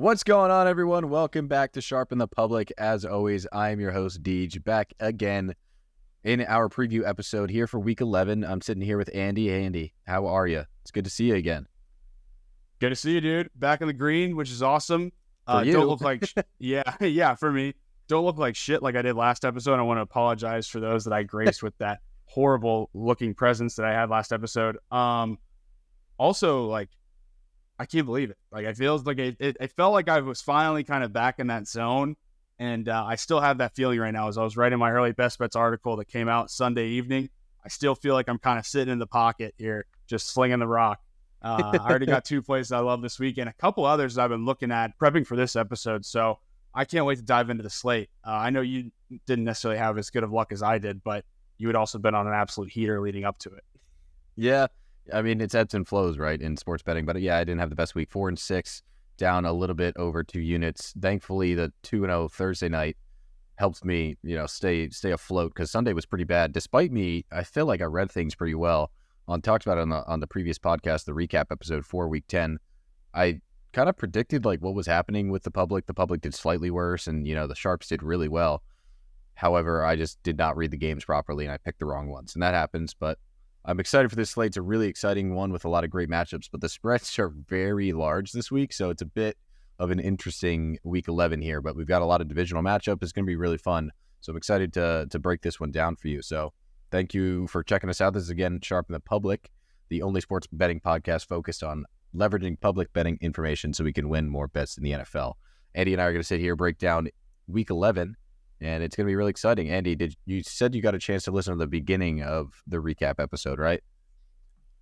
What's going on, everyone? Welcome back to Sharpen the Public. As always, I am your host, Deej, back again in our preview episode here for Week 11. I'm sitting here with Andy. Hey, Andy, how are you? It's good to see you again. Good to see you, dude. Back in the green, which is awesome. For you. Don't look like yeah, for me. Don't look like shit like I did last episode. I want to apologize for those that I graced with that horrible looking presence that I had last episode. Also, like, I can't believe it. Like, I feels like it felt like I was finally kind of back in that zone, and I still have that feeling right now. As I was writing my early best bets article that came out Sunday evening, I still feel like I'm kind of sitting in the pocket here, just slinging the rock. I already got 2 plays I love this week, and a couple others I've been looking at prepping for this episode. So I can't wait to dive into the slate. I know you didn't necessarily have as good of luck as I did, but you had also been on an absolute heater leading up to it. Yeah, I mean, it's ebbs and flows, right, in sports betting. But yeah, I didn't have the best week. 4-6, down a little bit over 2 units. Thankfully, the 2-0 Thursday night helped me, stay afloat, because Sunday was pretty bad. Despite me, I feel like I read things pretty well. Talked about it on the previous podcast, the recap episode for Week 10. I kind of predicted like what was happening with the public. The public did slightly worse, and the sharps did really well. However, I just did not read the games properly, and I picked the wrong ones, and that happens. But I'm excited for this slate. It's a really exciting one with a lot of great matchups, but the spreads are very large this week, so it's a bit of an interesting Week 11 here. But we've got a lot of divisional matchup. It's going to be really fun, so I'm excited to break this one down for you. So thank you for checking us out. This is, again, Sharpen the Public, the only sports betting podcast focused on leveraging public betting information so we can win more bets in the NFL. Andy and I are going to sit here, break down Week 11, and it's going to be really exciting. Andy, you said you got a chance to listen to the beginning of the recap episode, right?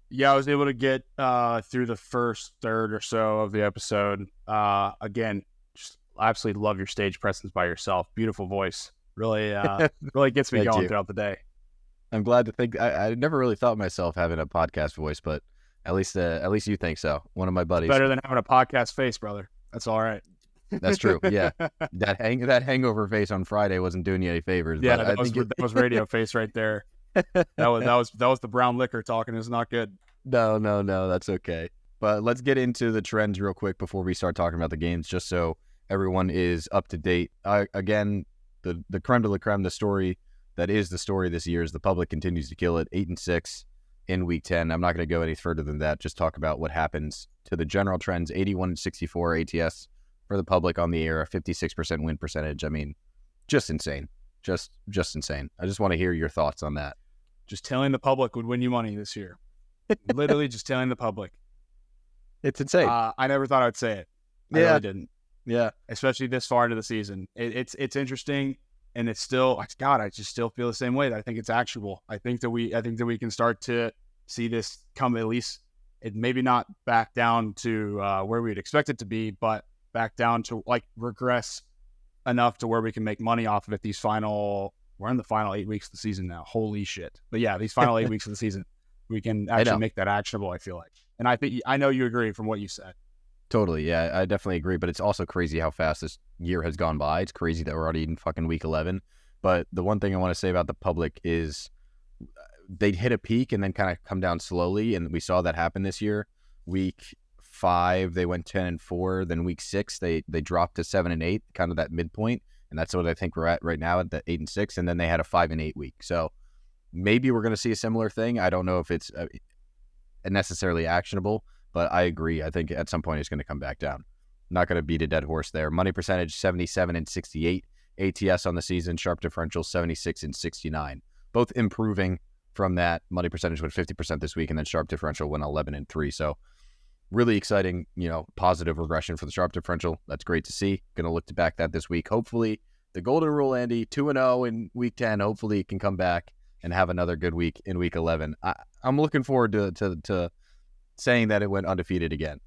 Yeah, I was able to get through the first third or so of the episode. Again, just absolutely love your stage presence by yourself. Beautiful voice. Really gets me going throughout the day. I'm glad to think. I never really thought myself having a podcast voice, but at least you think so. One of my buddies. Better than having a podcast face, brother. That's all right. That's true. Yeah, that hangover face on Friday wasn't doing you any favors. Yeah, but that was radio face right there. That was the brown liquor talking. It's not good. No, that's okay. But let's get into the trends real quick before we start talking about the games, just so everyone is up to date. Again, the creme de la creme, the story that is the story this year is the public continues to kill it. 8-6 in Week 10. I'm not going to go any further than that. Just talk about what happens to the general trends. 81-64 ATS for the public on the air, a 56% win percentage. I mean, just insane. Just insane. I just want to hear your thoughts on that. Just telling the public would win you money this year. Literally just telling the public. It's insane. I never thought I'd say it. I really didn't. Yeah. Especially this far into the season. It's interesting. And it's still, God, I just still feel the same way. I think it's actionable. I think that we can start to see this come, at least, it maybe not back down to where we'd expect it to be, but back down to like regress enough to where we can make money off of it. We're in the final 8 weeks of the season now. Holy shit! But yeah, these final 8 weeks of the season, we can actually make that actionable. I feel like, and I know you agree from what you said. Totally, yeah, I definitely agree. But it's also crazy how fast this year has gone by. It's crazy that we're already in fucking Week 11. But the one thing I want to say about the public is they'd hit a peak and then kind of come down slowly, and we saw that happen this year. Week 5, they went 10-4. Then Week 6, they dropped to 7-8, kind of that midpoint, and that's what I think we're at right now at the 8-6. And then they had a 5-8 week. So maybe we're going to see a similar thing. I don't know if it's necessarily actionable. But I agree. I think at some point it's going to come back down. Not going to beat a dead horse there. Money percentage 77-68. ATS on the season. Sharp differential 76-69. Both improving from that. Money percentage went 50% this week, and then sharp differential went 11-3. So really exciting, positive regression for the sharp differential. That's great to see. Going to look to back that this week. Hopefully the golden rule, Andy, 2-0 in Week 10. Hopefully it can come back and have another good week in Week 11. I'm looking forward to saying that it went undefeated again.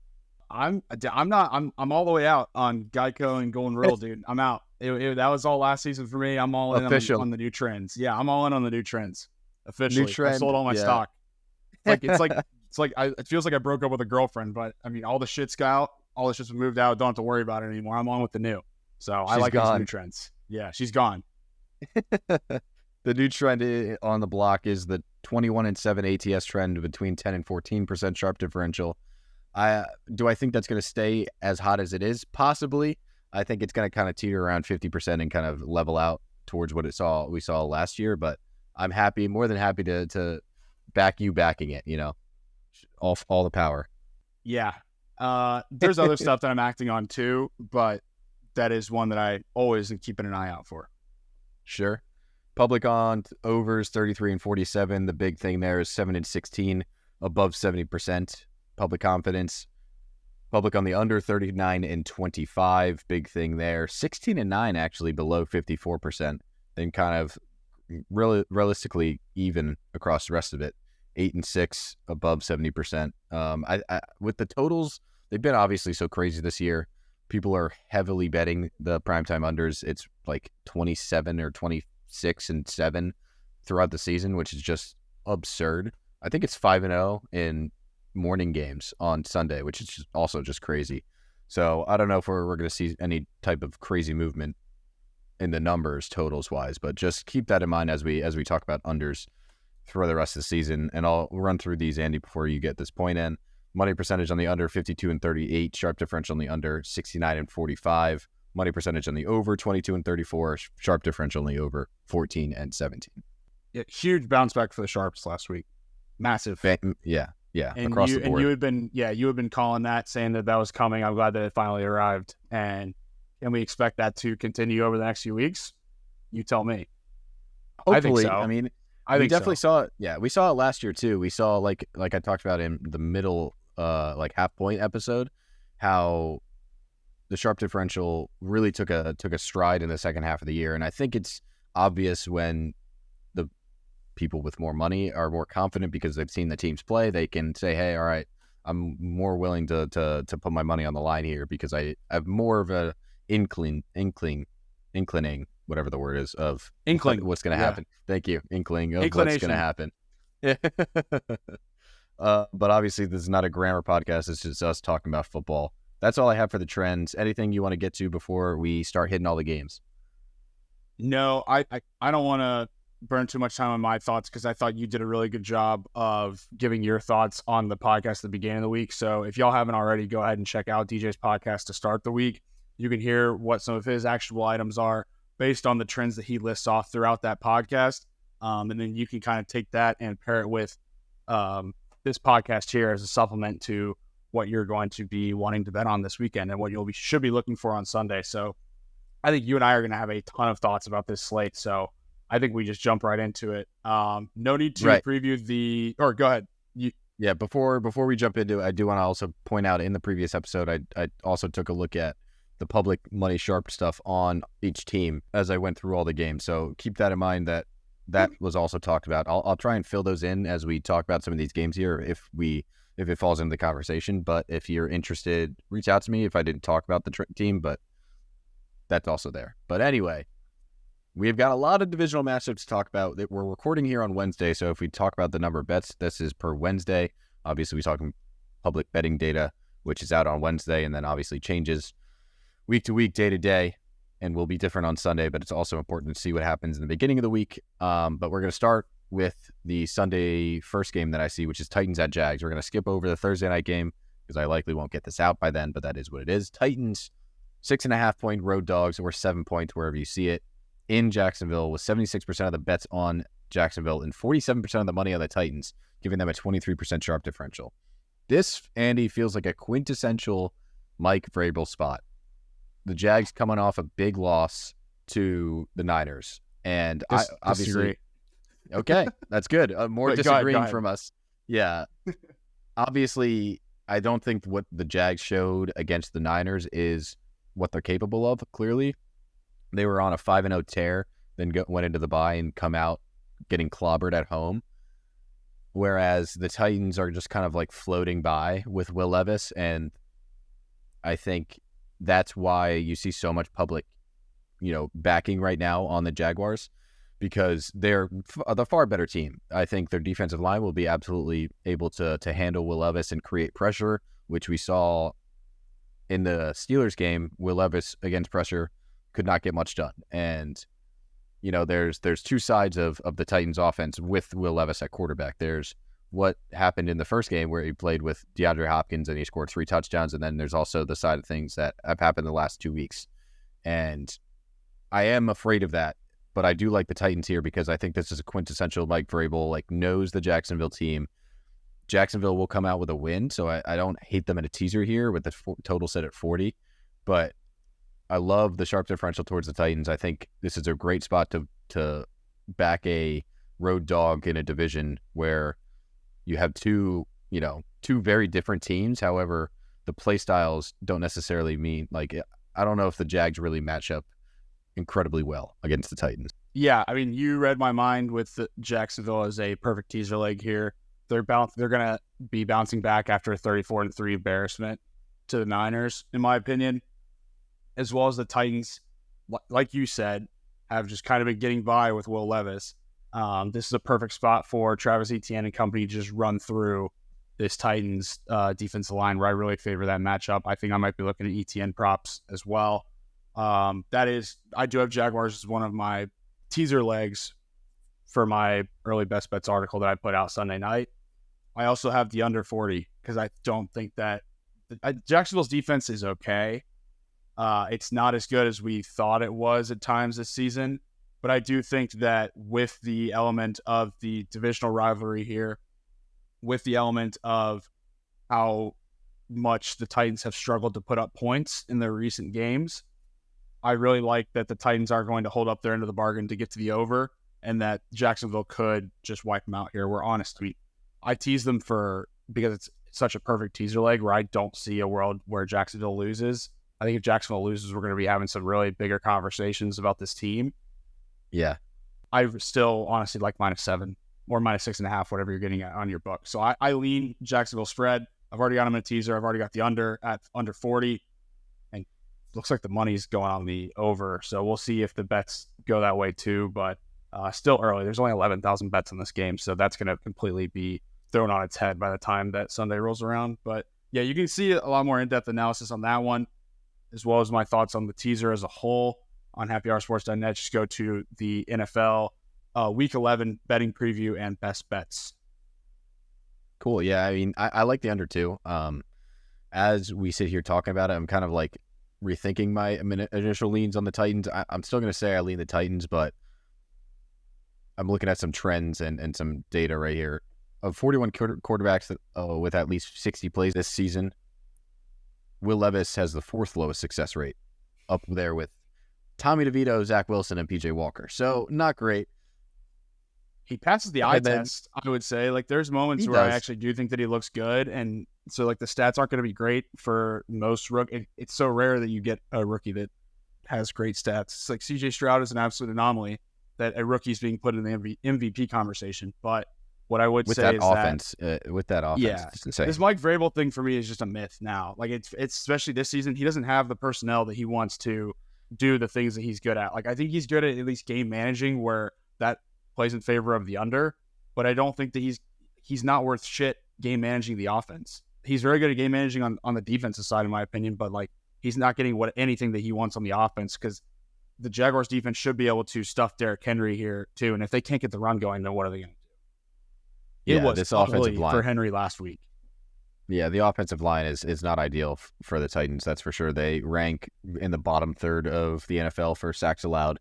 I'm all the way out on Geico and Golden Rule, dude. I'm out. That was all last season for me. I'm all in on the new trends. Yeah, I'm all in on the new trends. Officially, new trend, I sold all my stock. It feels like I broke up with a girlfriend, but I mean, all the shit's got out, all the shit's moved out. Don't have to worry about it anymore. I'm on with the new. So I like these new trends. Yeah, she's gone. The new trend on the block is the 21-7 ATS trend between 10 and 14% sharp differential. I think that's going to stay as hot as it is? Possibly. I think it's going to kind of teeter around 50% and kind of level out towards what we saw last year. But I'm happy, more than happy to back you backing it. All the power. Yeah. There's other stuff that I'm acting on too, but that is one that I always am keeping an eye out for. Sure. Public on overs 33 and 47. The big thing there is 7 and 16, above 70%. Public confidence. Public on the under 39 and 25. Big thing there. 16 and 9 actually below 54%. Then kind of really realistically even across the rest of it. 8 and 6 above 70%. I with the totals, they've been obviously so crazy this year. People are heavily betting the primetime unders. It's like 27 or 26 and 7 throughout the season, which is just absurd. I think it's 5-0 in morning games on Sunday, which is also just crazy. So I don't know if we're going to see any type of crazy movement in the numbers totals wise, but just keep that in mind as we talk about unders for the rest of the season. And I'll run through these, Andy, before you get this point in. Money percentage on the under 52 and 38, sharp differential on the under 69 and 45, money percentage on the over 22 and 34, sharp differential on the over 14 and 17. Yeah, huge bounce back for the sharps last week. Massive. Yeah, and across the board. And you had been calling that, saying that was coming. I'm glad that it finally arrived. And can we expect that to continue over the next few weeks? You tell me. Hopefully. I think so. I mean, we definitely saw it. Yeah, we saw it last year too. We saw like I talked about in the middle, like half point episode, how the sharp differential really took a stride in the second half of the year. And I think it's obvious when the people with more money are more confident because they've seen the teams play. They can say, hey, all right, I'm more willing to put my money on the line here because I have more of a inclining, whatever the word is, of what's going to happen. Thank you. Inkling of what's going to happen. Yeah. But obviously this is not a grammar podcast. It's just us talking about football. That's all I have for the trends. Anything you want to get to before we start hitting all the games? No, I don't want to burn too much time on my thoughts because I thought you did a really good job of giving your thoughts on the podcast at the beginning of the week. So if y'all haven't already, go ahead and check out DJ's podcast to start the week. You can hear what some of his actionable items are based on the trends that he lists off throughout that podcast. And then you can kind of take that and pair it with this podcast here as a supplement to what you're going to be wanting to bet on this weekend and what should be looking for on Sunday. So I think you and I are going to have a ton of thoughts about this slate. So I think we just jump right into it. No need to preview or go ahead. Yeah, before we jump into it, I do want to also point out in the previous episode, I also took a look at the public money sharp stuff on each team as I went through all the games. So keep that in mind that was also talked about. I'll try and fill those in as we talk about some of these games here if it falls into the conversation. But if you're interested, reach out to me if I didn't talk about the team, but that's also there. But anyway, we've got a lot of divisional matchups to talk about. We're recording here on Wednesday, so if we talk about the number of bets, this is per Wednesday. Obviously, we're talking public betting data, which is out on Wednesday, and then obviously changes week to week, day to day, and will be different on Sunday, but it's also important to see what happens in the beginning of the week. But we're going to start with the Sunday first game that I see, which is Titans at Jags. We're going to skip over the Thursday night game because I likely won't get this out by then, but that is what it is. Titans, 6.5-point road dogs, or 7 points, wherever you see it, in Jacksonville, with 76% of the bets on Jacksonville and 47% of the money on the Titans, giving them a 23% sharp differential. This, Andy, feels like a quintessential Mike Vrabel spot. The Jags coming off a big loss to the Niners. And I obviously... Disagree. Okay, that's good. More disagreeing go ahead. from us. Yeah. Obviously, I don't think what the Jags showed against the Niners is what they're capable of, clearly. They were on a 5-0 tear, then went into the bye and come out getting clobbered at home. Whereas the Titans are just kind of like floating by with Will Levis, and I think that's why you see so much public, backing right now on the Jaguars, because they're the far better team. I think their defensive line will be absolutely able to handle Will Levis and create pressure, which we saw in the Steelers game. Will Levis against pressure could not get much done. And, there's two sides of the Titans offense with Will Levis at quarterback. There's what happened in the first game where he played with DeAndre Hopkins and he scored 3 touchdowns. And then there's also the side of things that have happened the last 2 weeks. And I am afraid of that, but I do like the Titans here because I think this is a quintessential Mike Vrabel, like knows the Jacksonville team. Jacksonville will come out with a win, so I don't hate them in a teaser here with the total set at 40, but I love the sharp differential towards the Titans. I think this is a great spot to back a road dog in a division where you have two very different teams. However, the play styles don't necessarily mean, like, I don't know if the Jags really match up incredibly well against the Titans. Yeah, I mean, you read my mind with Jacksonville as a perfect teaser leg here. They're going to be bouncing back after a 34-3 embarrassment to the Niners, in my opinion, as well as the Titans, like you said, have just kind of been getting by with Will Levis. This is a perfect spot for Travis Etienne and company to just run through this Titans defensive line, where I really favor that matchup. I think I might be looking at Etienne props as well. I do have Jaguars as one of my teaser legs for my early best bets article that I put out Sunday night. I also have the under 40 because I don't think that Jacksonville's defense is okay. It's not as good as we thought it was at times this season, but I do think that with the element of the divisional rivalry here, with the element of how much the Titans have struggled to put up points in their recent games, I really like that the Titans are going to hold up their end of the bargain to get to the over, and that Jacksonville could just wipe them out here. We're honest. I tease them because it's such a perfect teaser leg where I don't see a world where Jacksonville loses. I think if Jacksonville loses, we're going to be having some really bigger conversations about this team. Yeah. I still honestly like -7 or -6.5, whatever you're getting at on your book. So I lean Jacksonville spread. I've already got them in a teaser. I've already got the under at under 40. And looks like the money's going on the over. So we'll see if the bets go that way too. But still early. There's only 11,000 bets in this game. So that's going to completely be thrown on its head by the time that Sunday rolls around. But yeah, you can see a lot more in-depth analysis on that one, as well as my thoughts on the teaser as a whole on happyhoursports.net. Just go to the NFL Week 11 betting preview and best bets. Cool. Yeah, I mean, I like the under too. As we sit here talking about it, I'm kind of like rethinking my initial leans on the Titans. I'm still going to say I lean the Titans, but I'm looking at some trends and some data right here. Of 41 quarterbacks with at least 60 plays this season, Will Levis has the 4th lowest success rate, up there with Tommy DeVito, Zach Wilson, and PJ Walker. So not great. He passes the eye test, I would say. Like, there's moments where I actually do think that he looks good, and so like the stats aren't going to be great for most rookies. It's so rare that you get a rookie that has great stats. It's like CJ Stroud is an absolute anomaly that a rookie's being put in the MVP conversation, but what I would say is with that offense, yeah, it's insane. This Mike Vrabel thing for me is just a myth now. Like, it's especially this season, he doesn't have the personnel that he wants to do the things that he's good at. Like, I think he's good at least game managing, where that plays in favor of the under, but I don't think that he's not worth shit game managing the offense. He's very good at game managing on the defensive side, in my opinion, but like, he's not getting anything that he wants on the offense, because the Jaguars defense should be able to stuff Derrick Henry here too. And if they can't get the run going, then what are they going to do? It was this offensive line for Henry last week. Yeah, the offensive line is not ideal for the Titans, that's for sure. They rank in the bottom third of the NFL for sacks allowed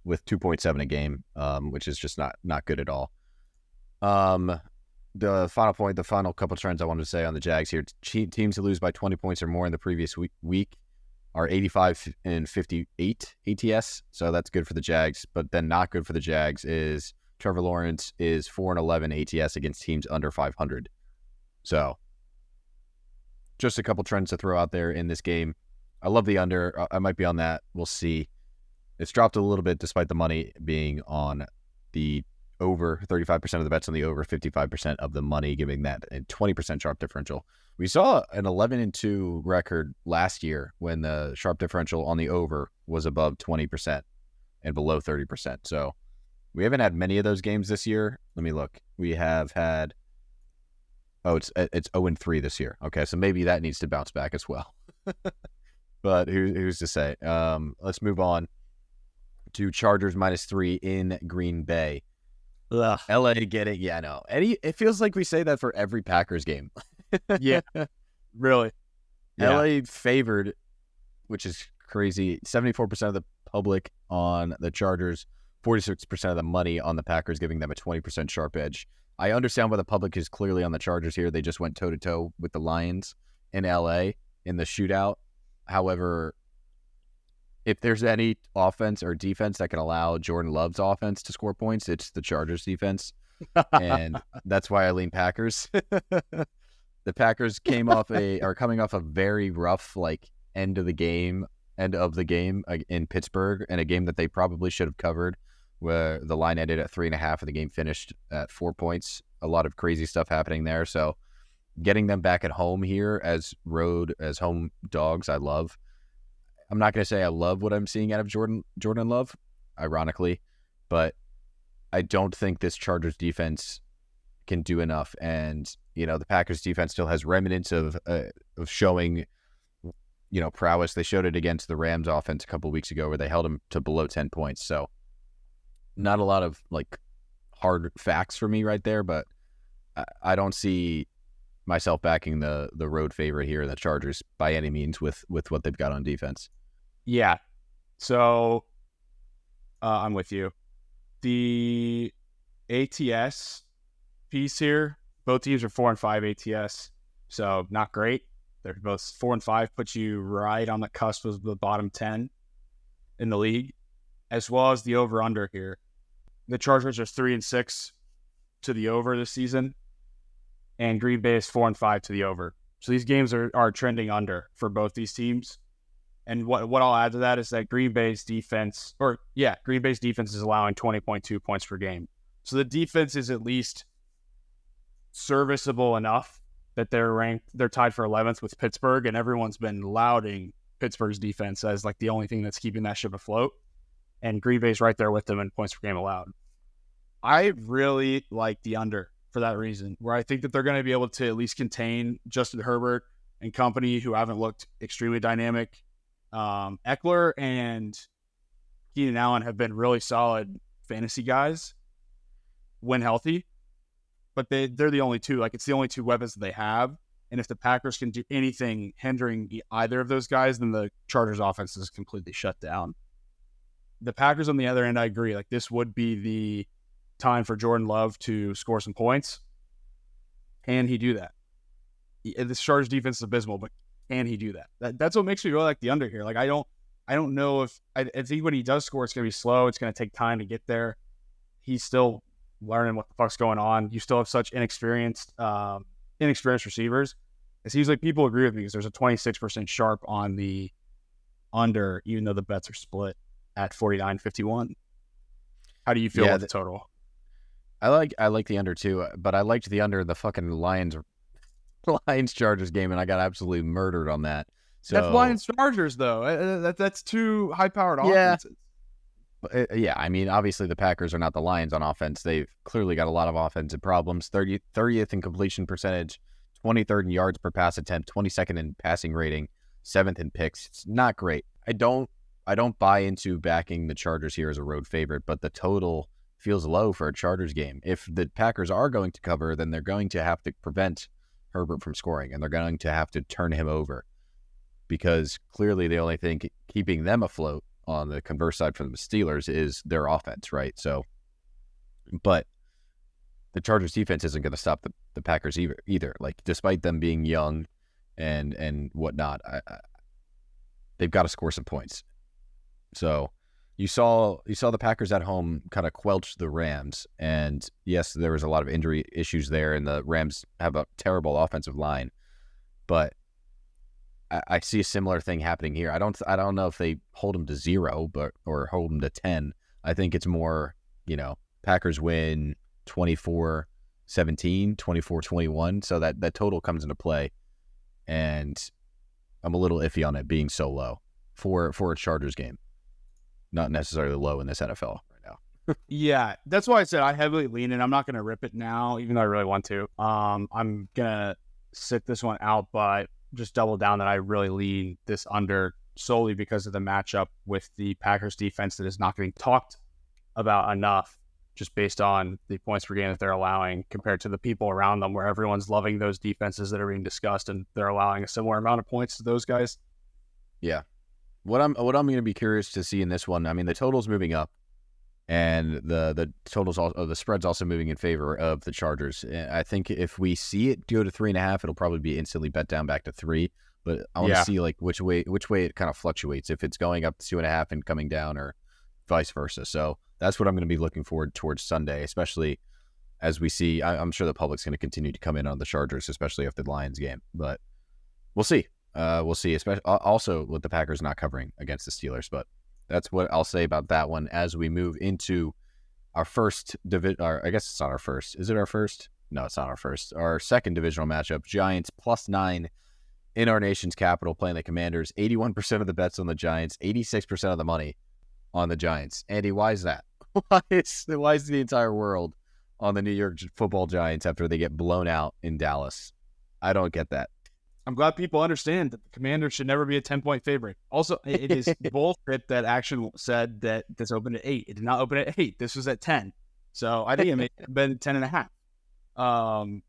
with 2.7 a game, which is just not good at all. The final couple trends I wanted to say on the Jags here: teams that lose by 20 points or more in the previous week are 85 and 58 ATS, so that's good for the Jags. But then not good for the Jags is Trevor Lawrence is 4-11 ATS against teams under 500. So just a couple trends to throw out there in this game. I love the under. I might be on that. We'll see. It's dropped a little bit despite the money being on the over. 35% of the bets on the over, 55% of the money, giving that a 20% sharp differential. We saw an 11-2 record last year when the sharp differential on the over was above 20% and below 30%. So we haven't had many of those games this year. Let me look. We have had, it's 0-3 this year. Okay, so maybe that needs to bounce back as well. But who's to say? Let's move on to Chargers -3 in Green Bay. Ugh. LA getting, yeah, no. It feels like we say that for every Packers game. Yeah, really. Yeah. LA favored, which is crazy. 74% of the public on the Chargers, 46% of the money on the Packers, giving them a 20% sharp edge. I understand why the public is clearly on the Chargers here. They just went toe-to-toe with the Lions in LA in the shootout. However, if there's any offense or defense that can allow Jordan Love's offense to score points, it's the Chargers defense. And that's why I lean Packers. The Packers coming off a very rough end of the game in Pittsburgh, and a game that they probably should have covered, where the line ended at 3.5 and the game finished at 4 points. A lot of crazy stuff happening there. So getting them back at home here as home dogs, I love. I'm not going to say I love what I'm seeing out of Jordan Love, ironically, but I don't think this Chargers defense can do enough. And, the Packers defense still has remnants of showing, prowess. They showed it against the Rams offense a couple of weeks ago where they held them to below 10 points. So not a lot of hard facts for me right there, but I don't see myself backing the road favorite here in the Chargers by any means with what they've got on defense. Yeah. So I'm with you. The ATS piece here, both teams are 4-5 ATS, so not great. They're both 4-5, puts you right on the cusp of the bottom 10 in the league, as well as the over-under here. The Chargers are 3-6 to the over this season, and Green Bay is 4-5 to the over. So these games are trending under for both these teams. And what I'll add to that is that Green Bay's defense is allowing 20.2 points per game. So the defense is at least serviceable enough that they're tied for 11th with Pittsburgh, and everyone's been lauding Pittsburgh's defense as the only thing that's keeping that ship afloat. And Green Bay's right there with them in points per game allowed. I really like the under for that reason, where I think that they're going to be able to at least contain Justin Herbert and company, who haven't looked extremely dynamic. Eckler and Keenan Allen have been really solid fantasy guys when healthy, but they're the only two. It's the only two weapons that they have. And if the Packers can do anything hindering either of those guys, then the Chargers offense is completely shut down. The Packers on the other end, I agree. This would be the time for Jordan Love to score some points. Can he do that? The Chargers defense is abysmal, but can he do that? That's what makes me really like the under here. I don't know if I think when he does score, it's going to be slow. It's going to take time to get there. He's still learning what the fuck's going on. You still have such inexperienced receivers. It seems like people agree with me because there's a 26% sharp on the under, even though the bets are split at 49-51. How do you feel about the total? I like the under too, but I liked the under the fucking Lions Chargers game, and I got absolutely murdered on that. So that's Lions Chargers though. That's two high powered offenses. Yeah, I mean, obviously the Packers are not the Lions on offense. They've clearly got a lot of offensive problems. 30th in completion percentage, 23rd in yards per pass attempt, 22nd in passing rating, 7th in picks. It's not great. I don't buy into backing the Chargers here as a road favorite, but the total feels low for a Chargers game. If the Packers are going to cover, then they're going to have to prevent Herbert from scoring, and they're going to have to turn him over, because clearly the only thing keeping them afloat on the converse side for the Steelers is their offense, right? So, but the Chargers defense isn't going to stop the Packers either. Despite them being young and whatnot, they've got to score some points. So you saw the Packers at home kind of quelch the Rams, and yes, there was a lot of injury issues there, and the Rams have a terrible offensive line, but I see a similar thing happening here. I don't know if they hold them to 0, or hold them to 10. I think it's more, Packers win 24-17, 24-21. So that total comes into play, and I'm a little iffy on it being so low for a Chargers game. Not necessarily low in this NFL right now. Yeah, that's why I said I heavily lean in. I'm not going to rip it now, even though I really want to. I'm going to sit this one out, but just double down that I really lean this under solely because of the matchup with the Packers defense that is not getting talked about enough. just based on the points per game that they're allowing compared to the people around them, where everyone's loving those defenses that are being discussed, and they're allowing a similar amount of points to those guys. Yeah. What I'm going to be curious to see in this one, I mean, the total's moving up, and the totals also, the spread's also moving in favor of the Chargers. I think if we see it go to 3.5, it'll probably be instantly bet down back to 3. But I want to see like which way it kind of fluctuates, if it's going up to 2.5 and coming down, or vice versa. So that's what I'm going to be looking forward towards Sunday, especially as we see. I'm sure the public's going to continue to come in on the Chargers, especially after the Lions game. But we'll see. We'll see, especially also with the Packers not covering against the Steelers. But that's what I'll say about that one as we move into our first division. I guess it's not our first. Is it our first? No, it's not our first. Our second divisional matchup: Giants +9 in our nation's capital, playing the Commanders. 81% of the bets on the Giants, 86% of the money on the Giants. Andy, why is that? Why is the entire world on the New York Football Giants after they get blown out in Dallas? I don't get that. I'm glad people understand that the Commanders should never be a 10-point favorite. Also, it is bullshit that Action said that this opened at 8. It did not open at 8. This was at 10. So I think it may have been 10.5.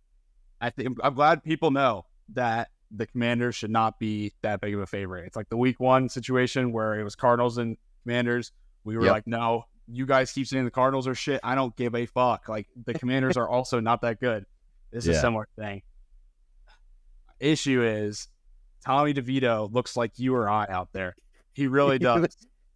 I'm glad people know that the Commanders should not be that big of a favorite. It's like the week 1 situation where it was Cardinals and Commanders. We were like, no, you guys keep saying the Cardinals are shit. I don't give a fuck. Like, the Commanders are also not that good. It's a similar thing. Issue is Tommy DeVito looks like you or I out there. He really does.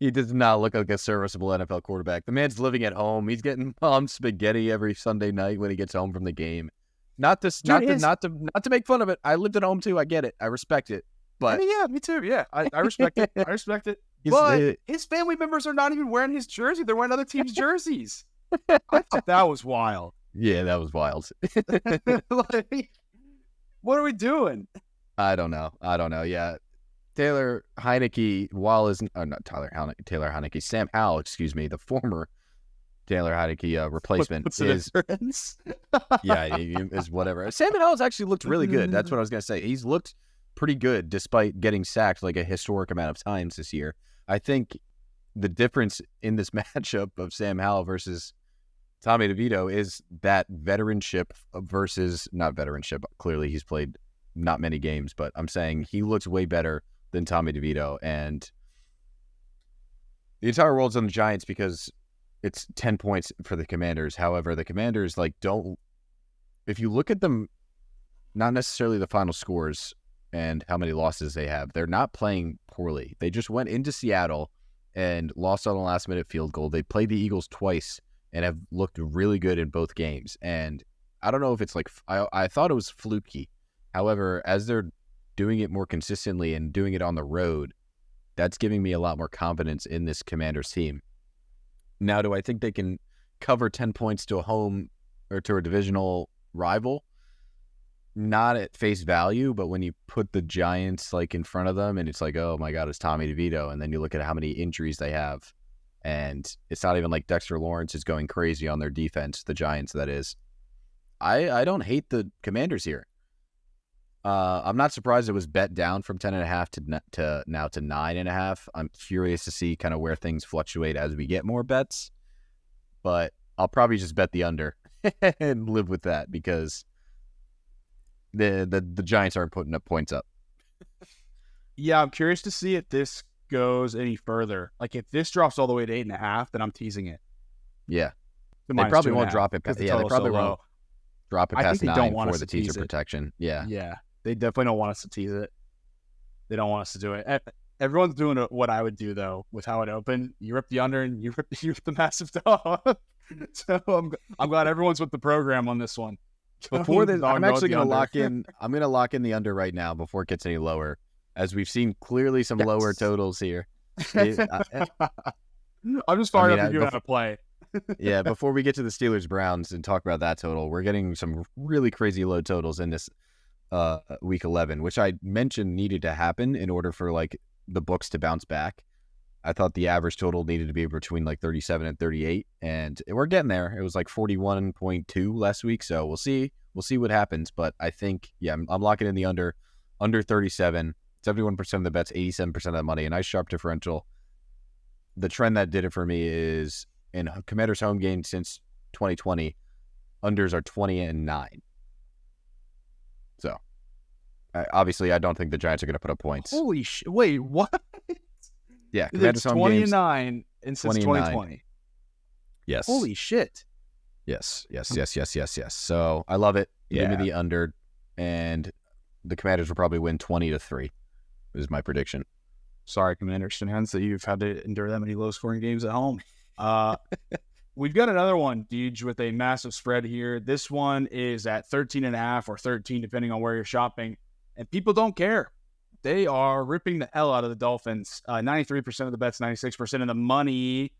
He does not look like a serviceable NFL quarterback. The man's living at home. He's getting spaghetti every Sunday night when he gets home from the game. Not to make fun of it. I lived at home too. I get it. I respect it. But I mean, yeah, me too. Yeah, I respect it. I respect it. But his family members are not even wearing his jersey. They're wearing other teams' jerseys. I thought that was wild. Yeah, that was wild. Like, what are we doing? I don't know. Yeah. Taylor Heineke, Taylor Heineke, Sam Howell, the former Taylor Heineke replacement is whatever. Sam Howell's actually looked really good. That's what I was going to say. He's looked pretty good despite getting sacked like a historic amount of times this year. I think the difference in this matchup of Sam Howell versus Tommy DeVito is that veteranship versus not veteranship. Clearly, he's played not many games, but I'm saying he looks way better than Tommy DeVito. And the entire world's on the Giants because it's 10 points for the Commanders. However, the Commanders if you look at them, not necessarily the final scores and how many losses they have, they're not playing poorly. They just went into Seattle and lost on a last-minute field goal. They played the Eagles twice and have looked really good in both games. And I don't know if it's like, I thought it was fluky. However, as they're doing it more consistently and doing it on the road, that's giving me a lot more confidence in this Commanders team. Now, do I think they can cover 10 points to a home or to a divisional rival? Not at face value, but when you put the Giants like in front of them and it's like, oh my God, it's Tommy DeVito. And then you look at how many injuries they have. And it's not even like Dexter Lawrence is going crazy on their defense, the Giants, that is. I don't hate the Commanders here. I'm not surprised it was bet down from 10.5 to now to 9.5. I'm curious to see kind of where things fluctuate as we get more bets. But I'll probably just bet the under and live with that because the Giants aren't putting up points up. Yeah, I'm curious to see if this goes any further. Like, if this drops all the way to 8.5, then I'm teasing it. Yeah. They probably won't drop it. Yeah, they probably won't drop it past 9 for the teaser protection. Yeah. Yeah. They definitely don't want us to tease it. They don't want us to do it. Everyone's doing what I would do, though, with how it opened. You rip the under and you rip the massive dog. So I'm glad everyone's with the program on this one. Before this, I'm actually going to lock in. I'm going to lock in the under right now before it gets any lower, as we've seen clearly some lower totals here. I'm just fired up to do how to play. Yeah, before we get to the Steelers-Browns and talk about that total, we're getting some really crazy low totals in this week 11, which I mentioned needed to happen in order for like the books to bounce back. I thought the average total needed to be between like 37 and 38, and we're getting there. It was like 41.2 last week, so we'll see what happens. But I think, yeah, I'm locking in the under 37, 71% of the bets, 87% of the money, a nice sharp differential. The trend that did it for me is in Commanders home game since 2020. Unders are 20-9. So, obviously, I don't think the Giants are going to put up points. Holy shit. Wait, what? Yeah, Commanders 20-9 and since 2020. Yes. Holy shit. Yes. So, I love it. Yeah. Give me the under, and the Commanders will probably win 20-3 is my prediction. Sorry, Commanders fans, that you've had to endure that many low-scoring games at home. We've got another one, Deej, with a massive spread here. This one is at 13.5 or 13, depending on where you're shopping. And people don't care. They are ripping the hell out of the Dolphins. 93% of the bets, 96% of the money.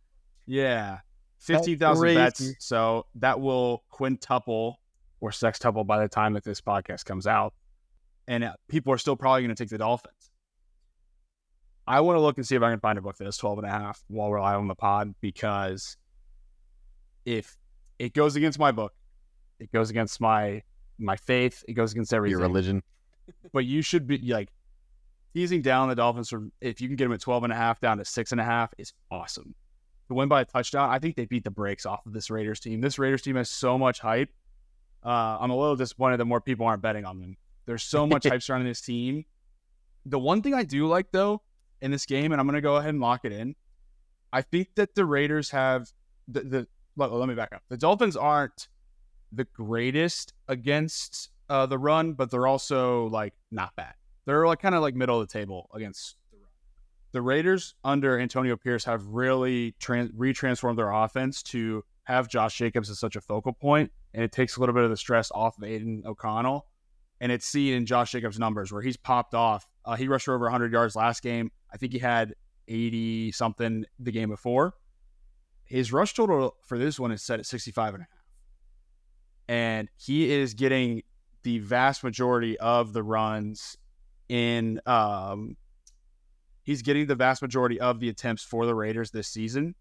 Yeah. 15,000 bets. So that will quintuple or sextuple by the time that this podcast comes out. And people are still probably going to take the Dolphins. I want to look and see if I can find a book that is 12.5 while we're live on the pod, because if it goes against my book, it goes against my faith, it goes against everything. Your religion. But you should be like teasing down the Dolphins from, if you can get them at 12.5 down to 6.5 is awesome. To win by a touchdown, I think they beat the brakes off of this Raiders team. This Raiders team has so much hype. I'm a little disappointed that more people aren't betting on them. There's so much hype surrounding this team. The one thing I do like, though, in this game, and I'm going to go ahead and lock it in, I think that the Raiders have let me back up. The Dolphins aren't the greatest against the run, but they're also like not bad. They're like kind of like middle of the table against the run. The Raiders under Antonio Pierce have really retransformed their offense to have Josh Jacobs as such a focal point, and it takes a little bit of the stress off of Aiden O'Connell. And it's seen in Josh Jacobs' numbers where he's popped off. He rushed for over 100 yards last game. I think he had 80-something the game before. His rush total for this one is set at 65.5. And he is getting the vast majority of the runs in he's getting the vast majority of the attempts for the Raiders this season,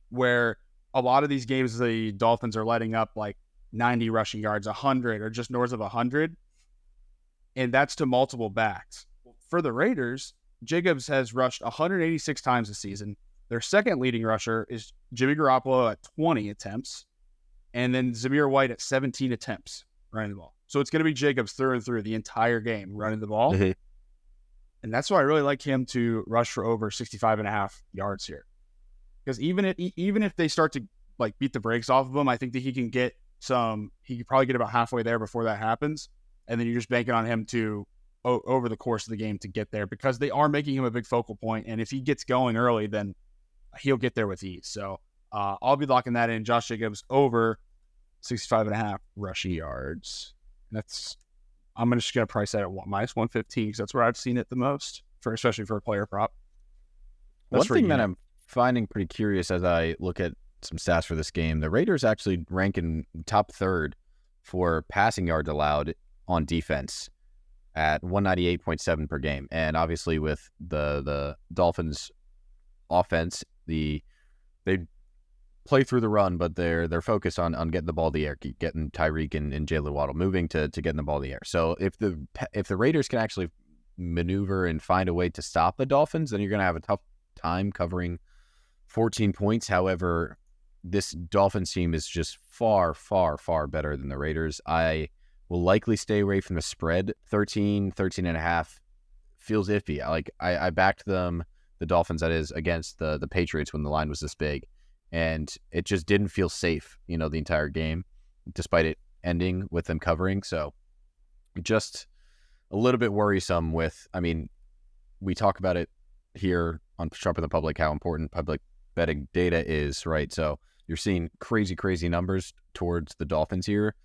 where a lot of these games the Dolphins are letting up like 90 rushing yards, 100 or just north of 100. And that's to multiple backs. For the Raiders, Jacobs has rushed 186 times this season. Their second leading rusher is Jimmy Garoppolo at 20 attempts, and then Zamir White at 17 attempts running the ball. So it's going to be Jacobs through and through the entire game running the ball. Mm-hmm. And that's why I really like him to rush for over 65.5 yards here. Because even if they start to like beat the brakes off of him, I think that he can probably get about halfway there before that happens. And then you're just banking on him to, over the course of the game, to get there, because they are making him a big focal point. And if he gets going early, then he'll get there with ease. So I'll be locking that in. Josh Jacobs over 65.5 rushing yards. I'm just going to price that at minus 115 because that's where I've seen it the most, especially for a player prop. One thing that I'm finding pretty curious as I look at some stats for this game, the Raiders actually rank in top third for passing yards allowed on defense at 198.7 per game. And obviously with the Dolphins offense, they play through the run, but they're focused on getting the ball in the air, getting Tyreek and Jalen Waddle moving to getting the ball in the air. So if the Raiders can actually maneuver and find a way to stop the Dolphins, then you're going to have a tough time covering 14 points. However, this Dolphins team is just far, far, far better than the Raiders. I will likely stay away from the spread. 13.5 feels iffy. I backed them, the Dolphins, that is, against the Patriots when the line was this big. And it just didn't feel safe, the entire game, despite it ending with them covering. So just a little bit worrisome we talk about it here on Sharpen the Public, how important public betting data is, right? So you're seeing crazy, crazy numbers towards the Dolphins here.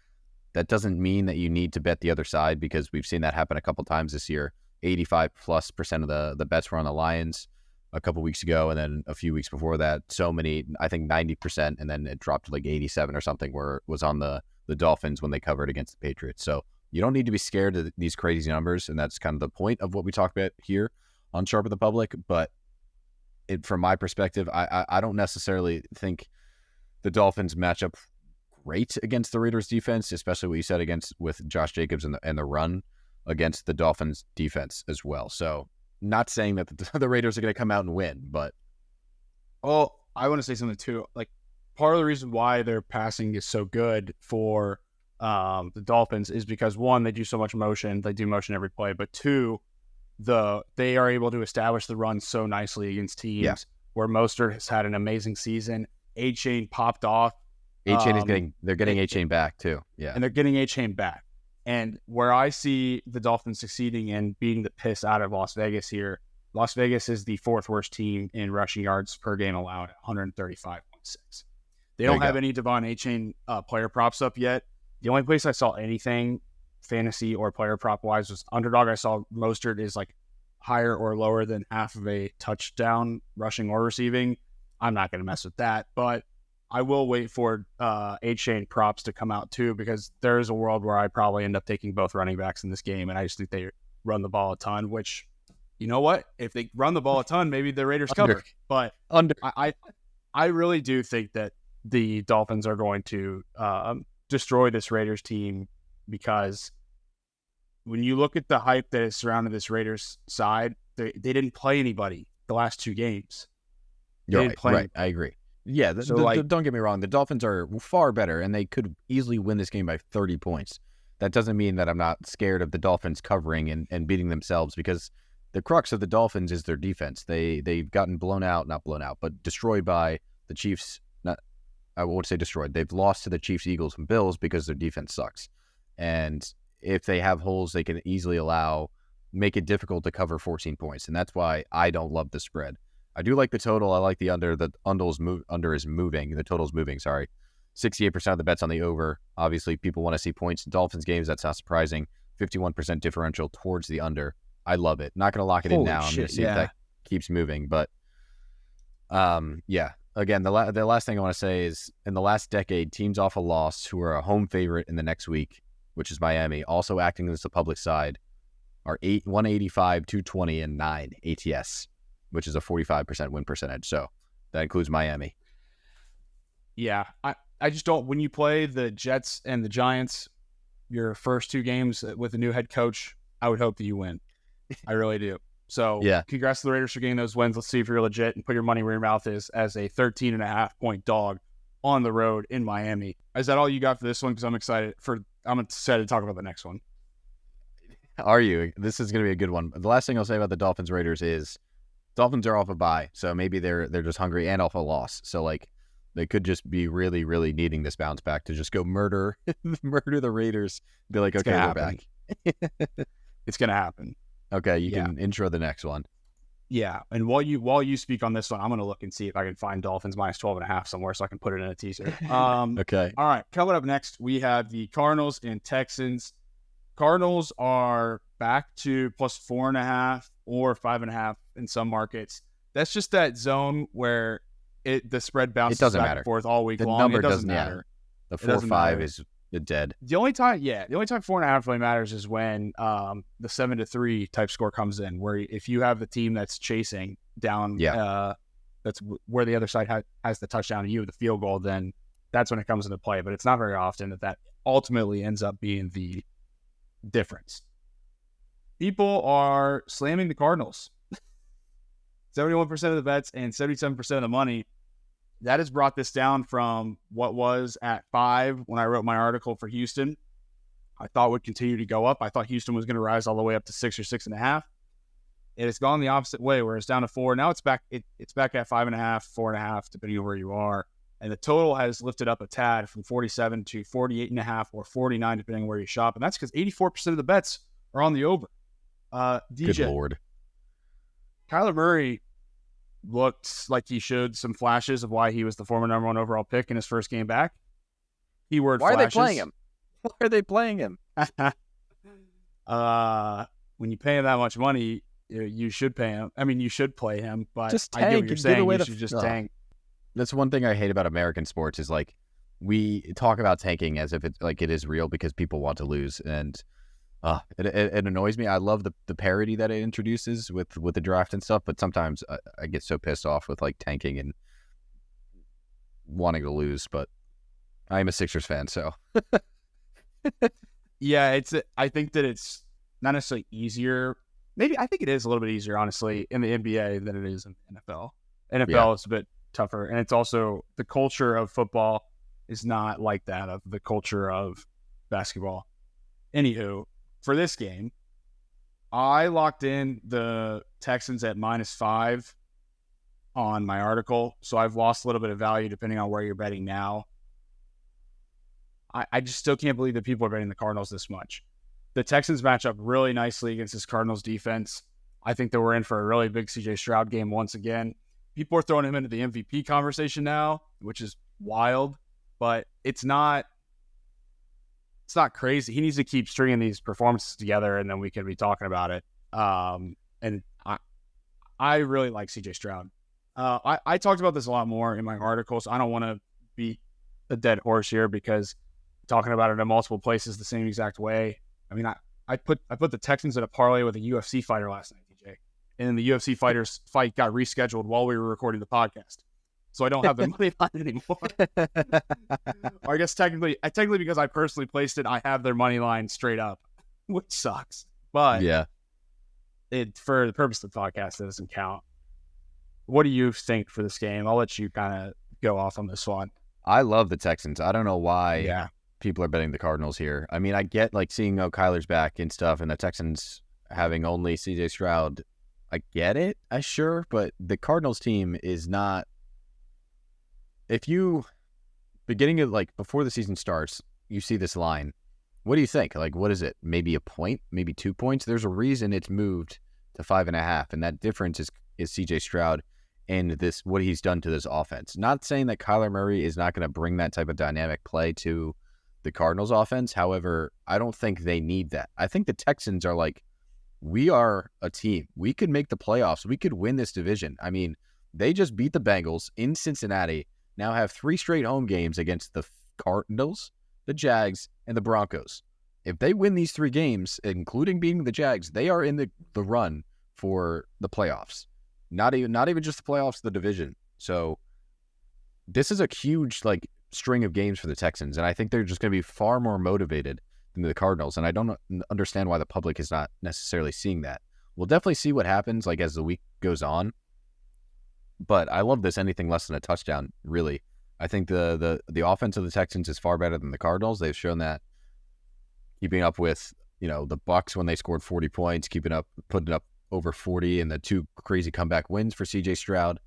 That doesn't mean that you need to bet the other side, because we've seen that happen a couple times this year. 85+% of the bets were on the Lions a couple weeks ago, and then a few weeks before that, so many, I think 90%, and then it dropped to like 87 or something, where it was on the Dolphins when they covered against the Patriots. So you don't need to be scared of these crazy numbers, and that's kind of the point of what we talk about here on Sharpen the Public. But from my perspective, I don't necessarily think the Dolphins match up great against the Raiders defense, especially what you said with Josh Jacobs and the run against the Dolphins defense as well. So not saying that the Raiders are going to come out and win, but I want to say something too. Like, part of the reason why their passing is so good for the Dolphins is because, one, they do so much motion. They do motion every play. But two, they are able to establish the run so nicely against teams where Mostert has had an amazing season. A-Chain popped off. A-Chain is they're getting A-Chain back too. Yeah. And they're getting A-Chain back. And where I see the Dolphins succeeding in beating the piss out of Las Vegas here, Las Vegas is the fourth worst team in rushing yards per game allowed at 135.6. They don't have any Devon A-Chain player props up yet. The only place I saw anything fantasy or player prop wise was Underdog. I saw Mostert is like higher or lower than half of a touchdown rushing or receiving. I'm not going to mess with that, but I will wait for A-Chain props to come out too, because there is a world where I probably end up taking both running backs in this game, and I just think they run the ball a ton, which, you know what? If they run the ball a ton, maybe the Raiders cover. But I really do think that the Dolphins are going to destroy this Raiders team, because when you look at the hype that has surrounded this Raiders side, they didn't play anybody the last two games. Right. I agree. Yeah, don't get me wrong. The Dolphins are far better, and they could easily win this game by 30 points. That doesn't mean that I'm not scared of the Dolphins covering and beating themselves, because the crux of the Dolphins is their defense. They've gotten not blown out, but destroyed by the Chiefs. I won't say destroyed. They've lost to the Chiefs, Eagles, and Bills because their defense sucks. And if they have holes, they can easily make it difficult to cover 14 points. And that's why I don't love the spread. I do like the total. I like the under. The under is moving. The total's moving, sorry. 68% of the bets on the over. Obviously, people want to see points in Dolphins games. That's not surprising. 51% differential towards the under. I love it. Not going to lock it in now. I'm going to see if that keeps moving. But, yeah. Again, the last thing I want to say is, in the last decade, teams off a loss who are a home favorite in the next week, which is Miami, also acting as the public side, are 185, 220, and 9 ATS, which is a 45% win percentage. So that includes Miami. Yeah, I just don't. When you play the Jets and the Giants, your first two games with a new head coach, I would hope that you win. I really do. So congrats to the Raiders for getting those wins. Let's see if you're legit, and put your money where your mouth is as a 13.5-point dog on the road in Miami. Is that all you got for this one? Because I'm excited to talk about the next one. Are you? This is going to be a good one. The last thing I'll say about the Dolphins Raiders is Dolphins are off a bye, so maybe they're just hungry and off a loss. So like they could just be really, really needing this bounce back to just go murder the Raiders. Be like, okay, we're back. It's going to happen. Okay, you can intro the next one. Yeah, and while you speak on this one, I'm going to look and see if I can find Dolphins minus 12.5 somewhere so I can put it in a teaser. Okay. All right, coming up next, we have the Cardinals and Texans. Cardinals are back to plus 4.5 or 5.5 in some markets. That's just that zone where the spread bounces back and forth all week long. The number it doesn't matter. The 4-5 is the dead. The only time 4.5 really matters is when the 7-3 type score comes in, where if you have the team that's chasing down, that's where the other side has the touchdown and you have the field goal, then that's when it comes into play. But it's not very often that ultimately ends up being the difference. People are slamming the Cardinals. 71% of the bets and 77% of the money. That has brought this down from what was at 5 when I wrote my article for Houston. I thought would continue to go up. I thought Houston was going to rise all the way up to 6 or 6.5. It has gone the opposite way, where it's down to 4. Now it's back. It's back at 5.5, 4.5, depending on where you are. And the total has lifted up a tad from 47 to 48.5 or 49, depending on where you shop. And that's because 84% of the bets are on the over. DJ, good Lord. Kyler Murray looked like he showed some flashes of why he was the former number 1 overall pick in his first game back. Keyword flashes. Why are they playing him? Why are they playing him? When you pay him that much money, you should pay him. I mean, you should play him, but just tank. I get what you're saying. You should just tank. That's one thing I hate about American sports is like we talk about tanking as if it's like it is real because people want to lose, and it annoys me. I love the parody that it introduces with the draft and stuff, but sometimes I get so pissed off with like tanking and wanting to lose. But I'm a Sixers fan, so yeah, I think that it's not necessarily easier. Maybe I think it is a little bit easier, honestly, in the NBA than it is in the NFL. NFL is a bit tougher. And it's also the culture of football is not like that of the culture of basketball. Anywho, for this game, I locked in the Texans at -5 on my article. So I've lost a little bit of value depending on where you're betting now. I just still can't believe that people are betting the Cardinals this much. The Texans match up really nicely against this Cardinals defense. I think that we're in for a really big CJ Stroud game once again. People are throwing him into the MVP conversation now, which is wild, but it's not crazy. He needs to keep stringing these performances together, and then we can be talking about it. And I really like CJ Stroud. I talked about this a lot more in my articles. I don't want to beat a dead horse here because talking about it in multiple places the same exact way. I mean, I put the Texans in a parlay with a UFC fighter last night, DJ, and then the UFC fighter's fight got rescheduled while we were recording the podcast, so I don't have the money line anymore. Or I guess technically because I personally placed it, I have their money line straight up, which sucks. But yeah, for the purpose of the podcast, it doesn't count. What do you think for this game? I'll let you kind of go off on this one. I love the Texans. I don't know why people are betting the Cardinals here. I mean, I get like seeing Kyler's back and stuff, and the Texans having only CJ Stroud. I get it, but the Cardinals team is not. If you beginning of like before the season starts, you see this line. What do you think? Like, what is it? Maybe a point, maybe 2 points. There's a reason it's moved to 5.5, and that difference is CJ Stroud and what he's done to this offense. Not saying that Kyler Murray is not going to bring that type of dynamic play to the Cardinals offense. However, I don't think they need that. I think the Texans are like, we are a team. We could make the playoffs. We could win this division. I mean, they just beat the Bengals in Cincinnati, now have 3 straight home games against the Cardinals, the Jags, and the Broncos. If they win these 3 games, including beating the Jags, they are in the run for the playoffs. Not even just the playoffs, the division. So this is a huge like string of games for the Texans, and I think they're just going to be far more motivated than the Cardinals, and I don't understand why the public is not necessarily seeing that. We'll definitely see what happens like as the week goes on, but I love this anything less than a touchdown, really. I think the offense of the Texans is far better than the Cardinals. They've shown that, keeping up with the Bucs when they scored 40 points, putting up over 40, and the 2 crazy comeback wins for CJ Stroud.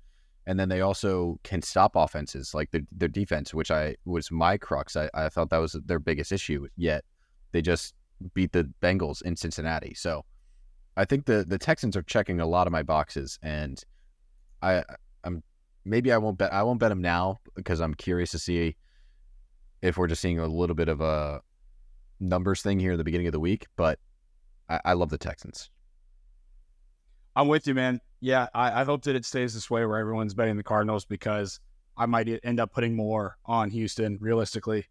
And then they also can stop offenses like their defense, which was my crux. I thought that was their biggest issue, yet they just beat the Bengals in Cincinnati. So I think the Texans are checking a lot of my boxes, and I won't bet them now because I'm curious to see if we're just seeing a little bit of a numbers thing here at the beginning of the week, but I love the Texans. I'm with you, man. Yeah, I hope that it stays this way where everyone's betting the Cardinals because I might end up putting more on Houston, realistically.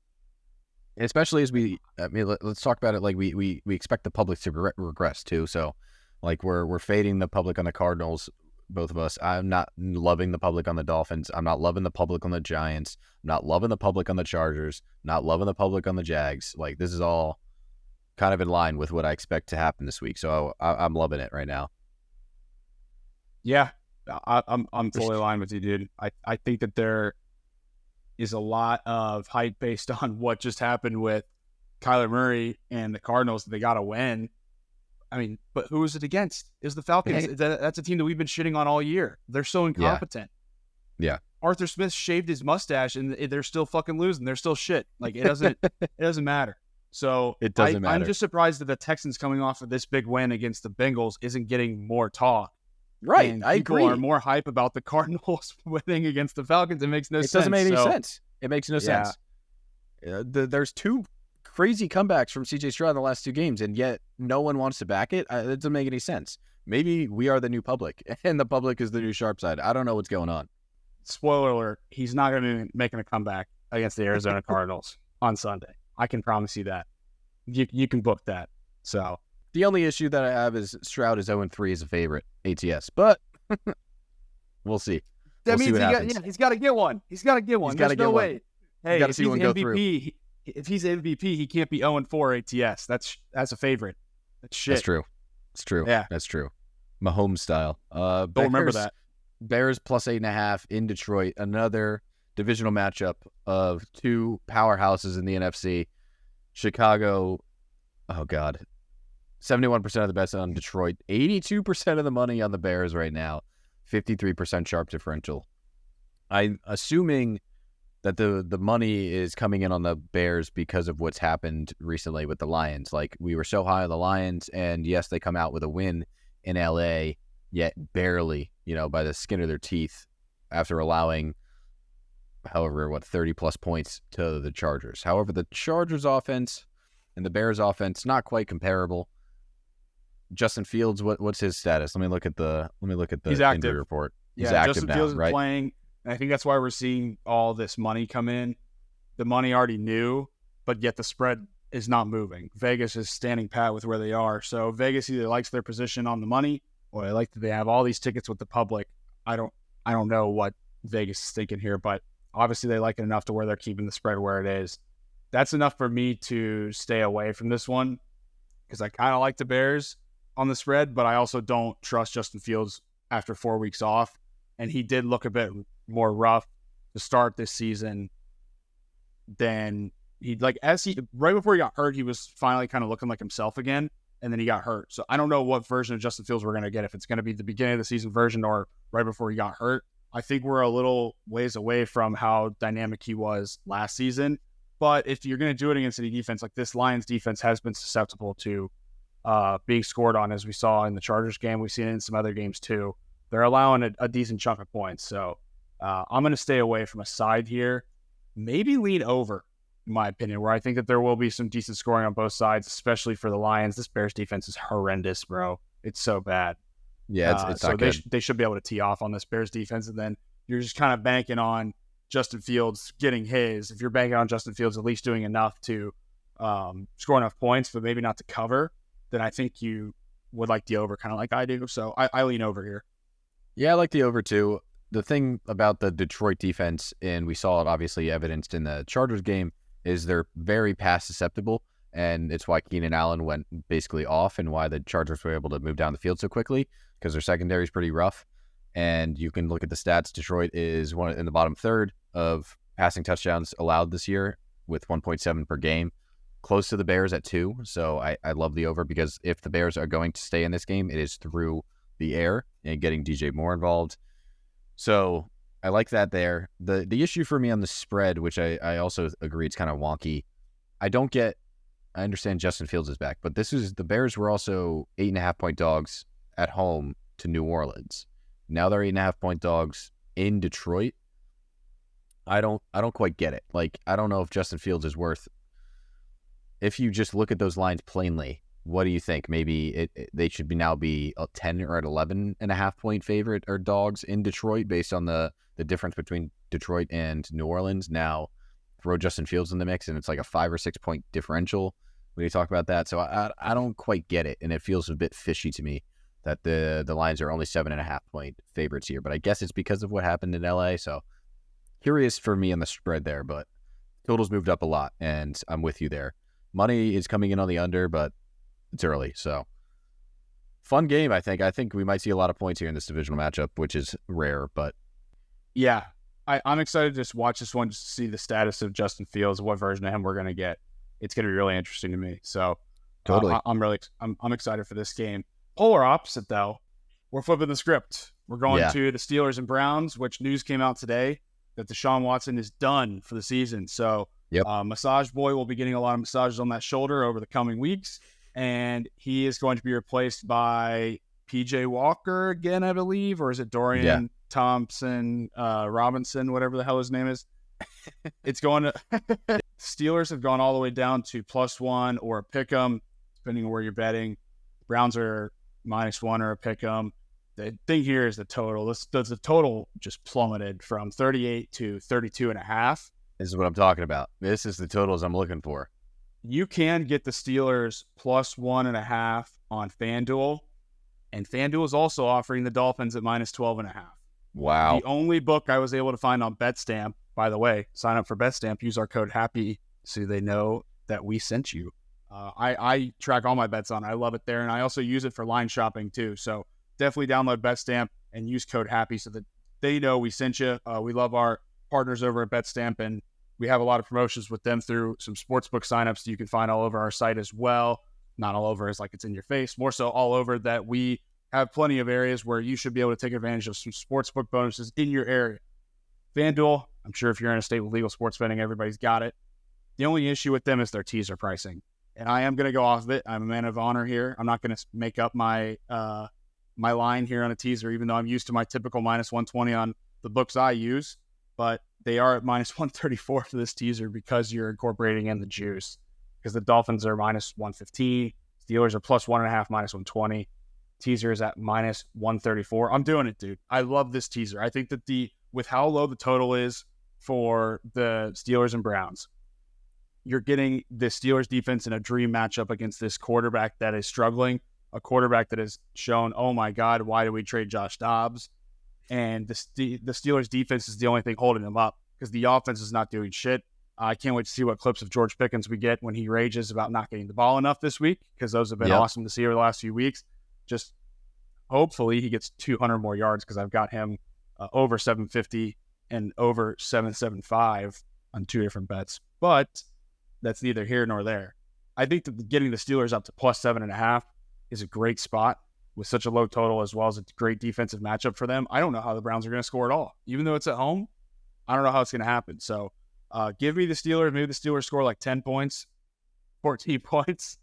Especially as let's talk about it like we expect the public to regress too. So like we're fading the public on the Cardinals, both of us. I'm not loving the public on the Dolphins. I'm not loving the public on the Giants. I'm not loving the public on the Chargers. Not loving the public on the Jags. Like this is all kind of in line with what I expect to happen this week. So I'm loving it right now. Yeah, I'm fully aligned with you, dude. I think that there is a lot of hype based on what just happened with Kyler Murray and the Cardinals that they got to win. I mean, but who is it against? Is the Falcons. That's a team that we've been shitting on all year. They're so incompetent. Yeah. Arthur Smith shaved his mustache and they're still fucking losing. They're still shit. Like it doesn't matter. So it doesn't matter. I'm just surprised that the Texans coming off of this big win against the Bengals isn't getting more talk. Right, and I agree. People are more hype about the Cardinals winning against the Falcons. It makes no sense. It doesn't make any sense. It makes no sense. There's 2 crazy comebacks from CJ Stroud in the last 2 games, and yet no one wants to back it. It doesn't make any sense. Maybe we are the new public, and the public is the new sharp side. I don't know what's going on. Spoiler alert, he's not going to be making a comeback against the Arizona Cardinals on Sunday. I can promise you that. You can book that. So the only issue that I have is Stroud is 0-3 as a favorite ATS, but we'll see. That means he's got to get one. He's got to get one. There's no way. Hey, if he's MVP, if he's MVP, he can't be 0-4 ATS. That's a favorite. That's shit. That's true. It's true. Yeah, that's true. Mahomes style. Don't remember that. Bears plus 8.5 in Detroit. Another divisional matchup of two powerhouses in the NFC. Chicago, oh God, 71% of the bets on Detroit, 82% of the money on the Bears right now, 53% sharp differential. I'm assuming that the money is coming in on the Bears because of what's happened recently with the Lions. Like, we were so high on the Lions, and yes, they come out with a win in LA, yet barely, by the skin of their teeth after allowing, 30 plus points to the Chargers. However, the Chargers offense and the Bears offense, not quite comparable. Justin Fields, what's his status? Let me look at the He's injury active. report. He's Yeah, active Justin now, Fields is right? playing, and I think that's why we're seeing all this money come in. The money already knew, but yet the spread is not moving. Vegas is standing pat with where they are. So Vegas either likes their position on the money, or they like that they have all these tickets with the public. I don't know what Vegas is thinking here, but obviously they like it enough to where they're keeping the spread where it is. That's enough for me to stay away from this one, because I kind of like the Bears on the spread, but I also don't trust Justin Fields after 4 weeks off. And he did look a bit more rough to start this season than right before he got hurt, he was finally kind of looking like himself again, and then he got hurt. So I don't know what version of Justin Fields we're going to get, if it's going to be the beginning of the season version or right before he got hurt. I think we're a little ways away from how dynamic he was last season. But if you're going to do it against any defense, like this Lions defense has been susceptible to being scored on, as we saw in the Chargers game. We've seen it in some other games too. They're allowing a decent chunk of points. So I'm going to stay away from a side here. Maybe lean over, in my opinion, where I think that there will be some decent scoring on both sides, especially for the Lions. This Bears defense is horrendous, bro. It's so bad. Yeah, it's not good. They should be able to tee off on this Bears defense, and then you're just kind of banking on Justin Fields getting his. If you're banking on Justin Fields at least doing enough to score enough points, but maybe not to cover, then I think you would like the over, kind of like I do. So I lean over here. Yeah, I like the over too. The thing about the Detroit defense, and we saw it obviously evidenced in the Chargers game, is they're very pass susceptible, and it's why Keenan Allen went basically off and why the Chargers were able to move down the field so quickly, because their secondary is pretty rough. And you can look at the stats. Detroit is one in the bottom third of passing touchdowns allowed this year with 1.7 per game, close to the Bears at 2. So I love the over, because if the Bears are going to stay in this game, it is through the air and getting DJ Moore involved. So I like that there. The issue for me on the spread, which I also agree it's kind of wonky. I understand Justin Fields is back, but the Bears were also 8.5 point dogs at home to New Orleans. Now they're 8.5 point dogs in Detroit. I don't quite get it. Like, I don't know if Justin Fields is worth. If you just look at those lines plainly, what do you think? Maybe they should now be a 10 or an 11.5 point favorite or dogs in Detroit based on the difference between Detroit and New Orleans. Now throw Justin Fields in the mix and it's like a 5 or 6 point differential when you talk about that. So I don't quite get it, and it feels a bit fishy to me that the Lions are only 7.5 point favorites here. But I guess it's because of what happened in LA. So curious for me on the spread there, but totals moved up a lot, and I'm with you there. Money is coming in on the under, but it's early. So fun game, I think. I think we might see a lot of points here in this divisional matchup, which is rare, but yeah, I'm excited to just watch this one, just to see the status of Justin Fields, what version of him we're going to get. It's going to be really interesting to me. So totally. I'm excited for this game. Polar opposite, though. We're flipping the script. We're going to the Steelers and Browns, which news came out today that Deshaun Watson is done for the season. So Massage Boy will be getting a lot of massages on that shoulder over the coming weeks, and he is going to be replaced by PJ Walker again, I believe, or is it Dorian Thompson Robinson, whatever the hell his name is. It's going to Steelers have gone all the way down to +1 or a pick 'em, depending on where you're betting. Browns are -1 or a pick 'em. The thing here is the total. The total just plummeted from 38 to 32.5. This is what I'm talking about. This is the totals I'm looking for. You can get the Steelers +1.5 on FanDuel, and FanDuel is also offering the Dolphins at -12.5. Wow. The only book I was able to find on BetStamp, by the way, sign up for BetStamp, use our code HAPPY so they know that we sent you. I track all my bets on. I love it there, and I also use it for line shopping too. So definitely download BetStamp and use code HAPPY so that they know we sent you. We love our partners over at BetStamp, and we have a lot of promotions with them through some sportsbook signups that you can find all over our site as well. Not all over as like it's in your face, more so all over that we have plenty of areas where you should be able to take advantage of some sportsbook bonuses in your area. FanDuel, I'm sure if you're in a state with legal sports betting, everybody's got it. The only issue with them is their teaser pricing. And I am going to go off of it. I'm a man of honor here. I'm not going to make up my my line here on a teaser, even though I'm used to my typical minus 120 on the books I use. But they are at minus 134 for this teaser because you're incorporating in the juice. Because the Dolphins are minus 115. Steelers are plus 1.5, minus 120. Teaser is at minus 134. I'm doing it, dude. I love this teaser. I think that with how low the total is for the Steelers and Browns, you're getting the Steelers defense in a dream matchup against this quarterback that is struggling, a quarterback that has shown, oh my God, why did we trade Josh Dobbs? And the Steelers defense is the only thing holding them up because the offense is not doing shit. I can't wait to see what clips of George Pickens we get when he rages about not getting the ball enough this week, because those have been awesome to see over the last few weeks. Just hopefully he gets 200 more yards, because I've got him over 750 and over 775 on 2 different bets. But that's neither here nor there. I think that getting the Steelers up to plus 7.5 is a great spot with such a low total, as well as a great defensive matchup for them. I don't know how the Browns are going to score at all. Even though it's at home, I don't know how it's going to happen. So give me the Steelers. Maybe the Steelers score like 10 points, 14 points.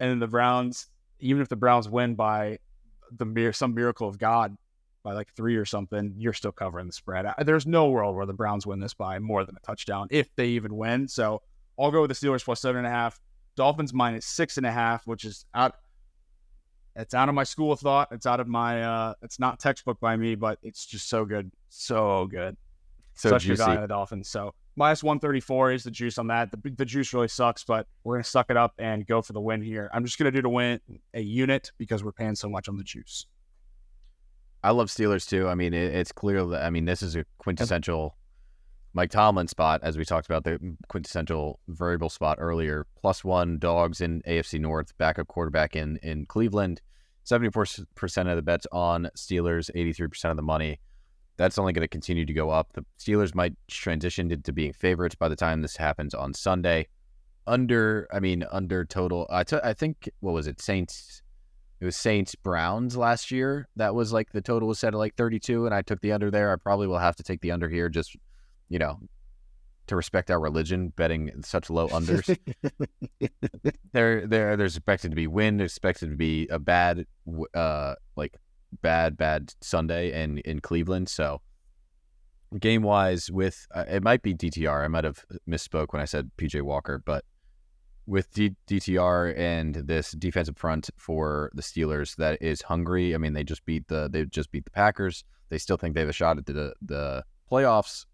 And then the Browns, even if the Browns win by some miracle of God by like 3 or something, you're still covering the spread. There's no world where the Browns win this by more than a touchdown, if they even win. So I'll go with the Steelers plus 7.5. Dolphins minus 6.5, which is out. It's out of my school of thought. It's out of my. It's not textbook by me, but it's just so good, so good. So such juicy. a guy in the Dolphins. So minus 134 is the juice on that. The juice really sucks, but we're gonna suck it up and go for the win here. I'm just gonna do the win a unit because we're paying so much on the juice. I love Steelers too. I mean, it's clear that, I mean, this is a quintessential Mike Tomlin spot, as we talked about, the quintessential variable spot earlier. +1 dogs in AFC North, backup quarterback in Cleveland. 74% of the bets on Steelers, 83% of the money. That's only going to continue to go up. The Steelers might transition into being favorites by the time this happens on Sunday. Under total. I think, what was it? Saints. It was Saints Browns last year. That was like the total was set at like 32, and I took the under there. I probably will have to take the under here, just, to respect our religion, betting such low unders. There's expected to be wind, expected to be a bad Sunday in Cleveland. So game wise, with it might be DTR. I might have misspoke when I said PJ Walker, but with DTR and this defensive front for the Steelers that is hungry. I mean, they just beat the Packers. They still think they have a shot at the playoffs.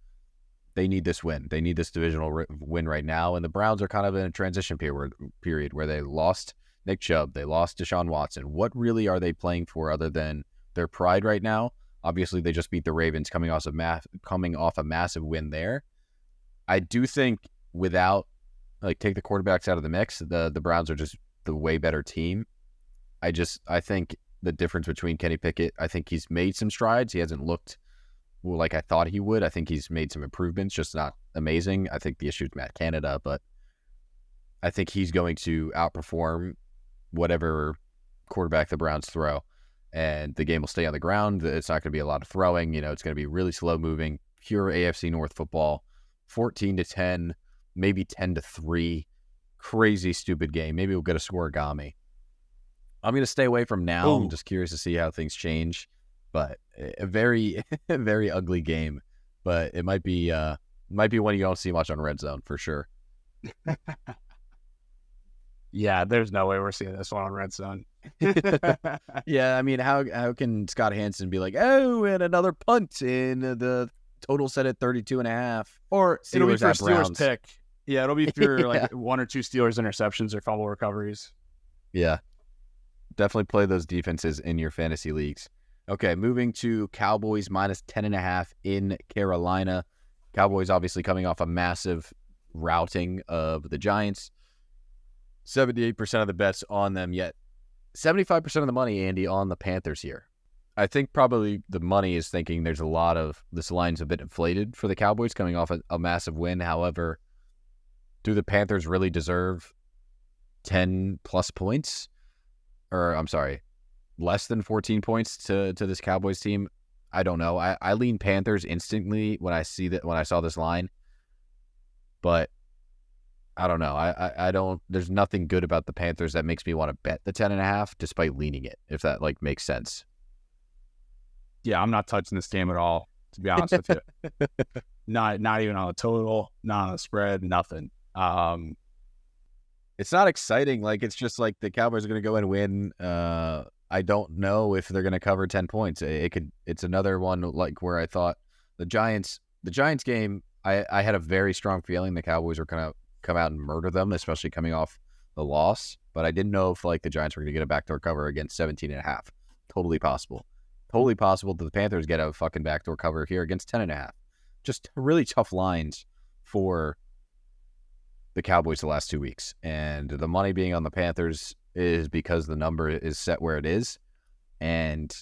They need this win. They need this divisional win right now. And the Browns are kind of in a transition period where they lost Nick Chubb. They lost Deshaun Watson. What really are they playing for other than their pride right now? Obviously, they just beat the Ravens coming off a massive win there. I do think without, take the quarterbacks out of the mix, the Browns are just the way better team. I think the difference between Kenny Pickett, I think he's made some strides. He hasn't looked like I thought he would. I think he's made some improvements, just not amazing. I think the issue is Matt Canada, but I think he's going to outperform whatever quarterback the Browns throw, and the game will stay on the ground. It's not going to be a lot of throwing. It's going to be really slow moving, pure AFC North football, 14-10, maybe 10-3, crazy stupid game. Maybe we'll get a scoregami. I'm going to stay away from now. I'm just curious to see how things change. But a very, very ugly game. But it might be one you don't see much on Red Zone for sure. Yeah, there's no way we're seeing this one on Red Zone. Yeah, I mean, how can Scott Hansen be like, oh, and another punt in the total set at 32.5? Or it'll be for a Steelers Browns pick. Yeah, it'll be for like 1 or 2 Steelers interceptions or fumble recoveries. Yeah, definitely play those defenses in your fantasy leagues. Okay, moving to Cowboys minus 10.5 in Carolina. Cowboys obviously coming off a massive routing of the Giants. 78% of the bets on them, yet 75% of the money, Andy, on the Panthers here. I think probably the money is thinking there's a lot of this line's a bit inflated for the Cowboys coming off a massive win. However, do the Panthers really deserve 10 plus points? Or I'm sorry, less than 14 points to this Cowboys team? I don't know. I lean Panthers instantly when I saw this line, but I don't know. I don't. There's nothing good about the Panthers that makes me want to bet the 10.5, despite leaning it. If that like makes sense. Yeah, I'm not touching this game at all, to be honest with you. Not even on a total, not on a spread, nothing. It's not exciting. Like, it's just like the Cowboys are going to go and win. I don't know if they're going to cover 10 points. It's another one like where I thought the Giants game, I had a very strong feeling the Cowboys were going to come out and murder them, especially coming off the loss. But I didn't know if like the Giants were going to get a backdoor cover against 17.5. Totally possible. Totally possible that the Panthers get a fucking backdoor cover here against 10.5. Just really tough lines for the Cowboys the last 2 weeks. And the money being on the Panthers is because the number is set where it is. And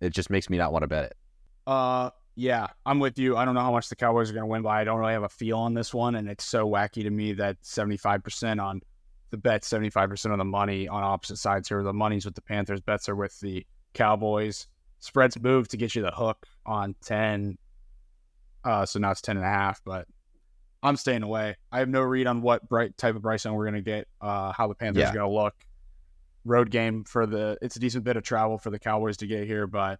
it just makes me not want to bet it. Yeah, I'm with you. I don't know how much the Cowboys are going to win, but I don't really have a feel on this one. And it's so wacky to me that 75% on the bet, 75% on the money on opposite sides here. The money's with the Panthers, bets are with the Cowboys. Spreads move to get you the hook on 10. So now it's 10.5, but I'm staying away. I have no read on what type of Bryce Young we're going to get, how the Panthers are going to look. Road game it's a decent bit of travel for the Cowboys to get here, but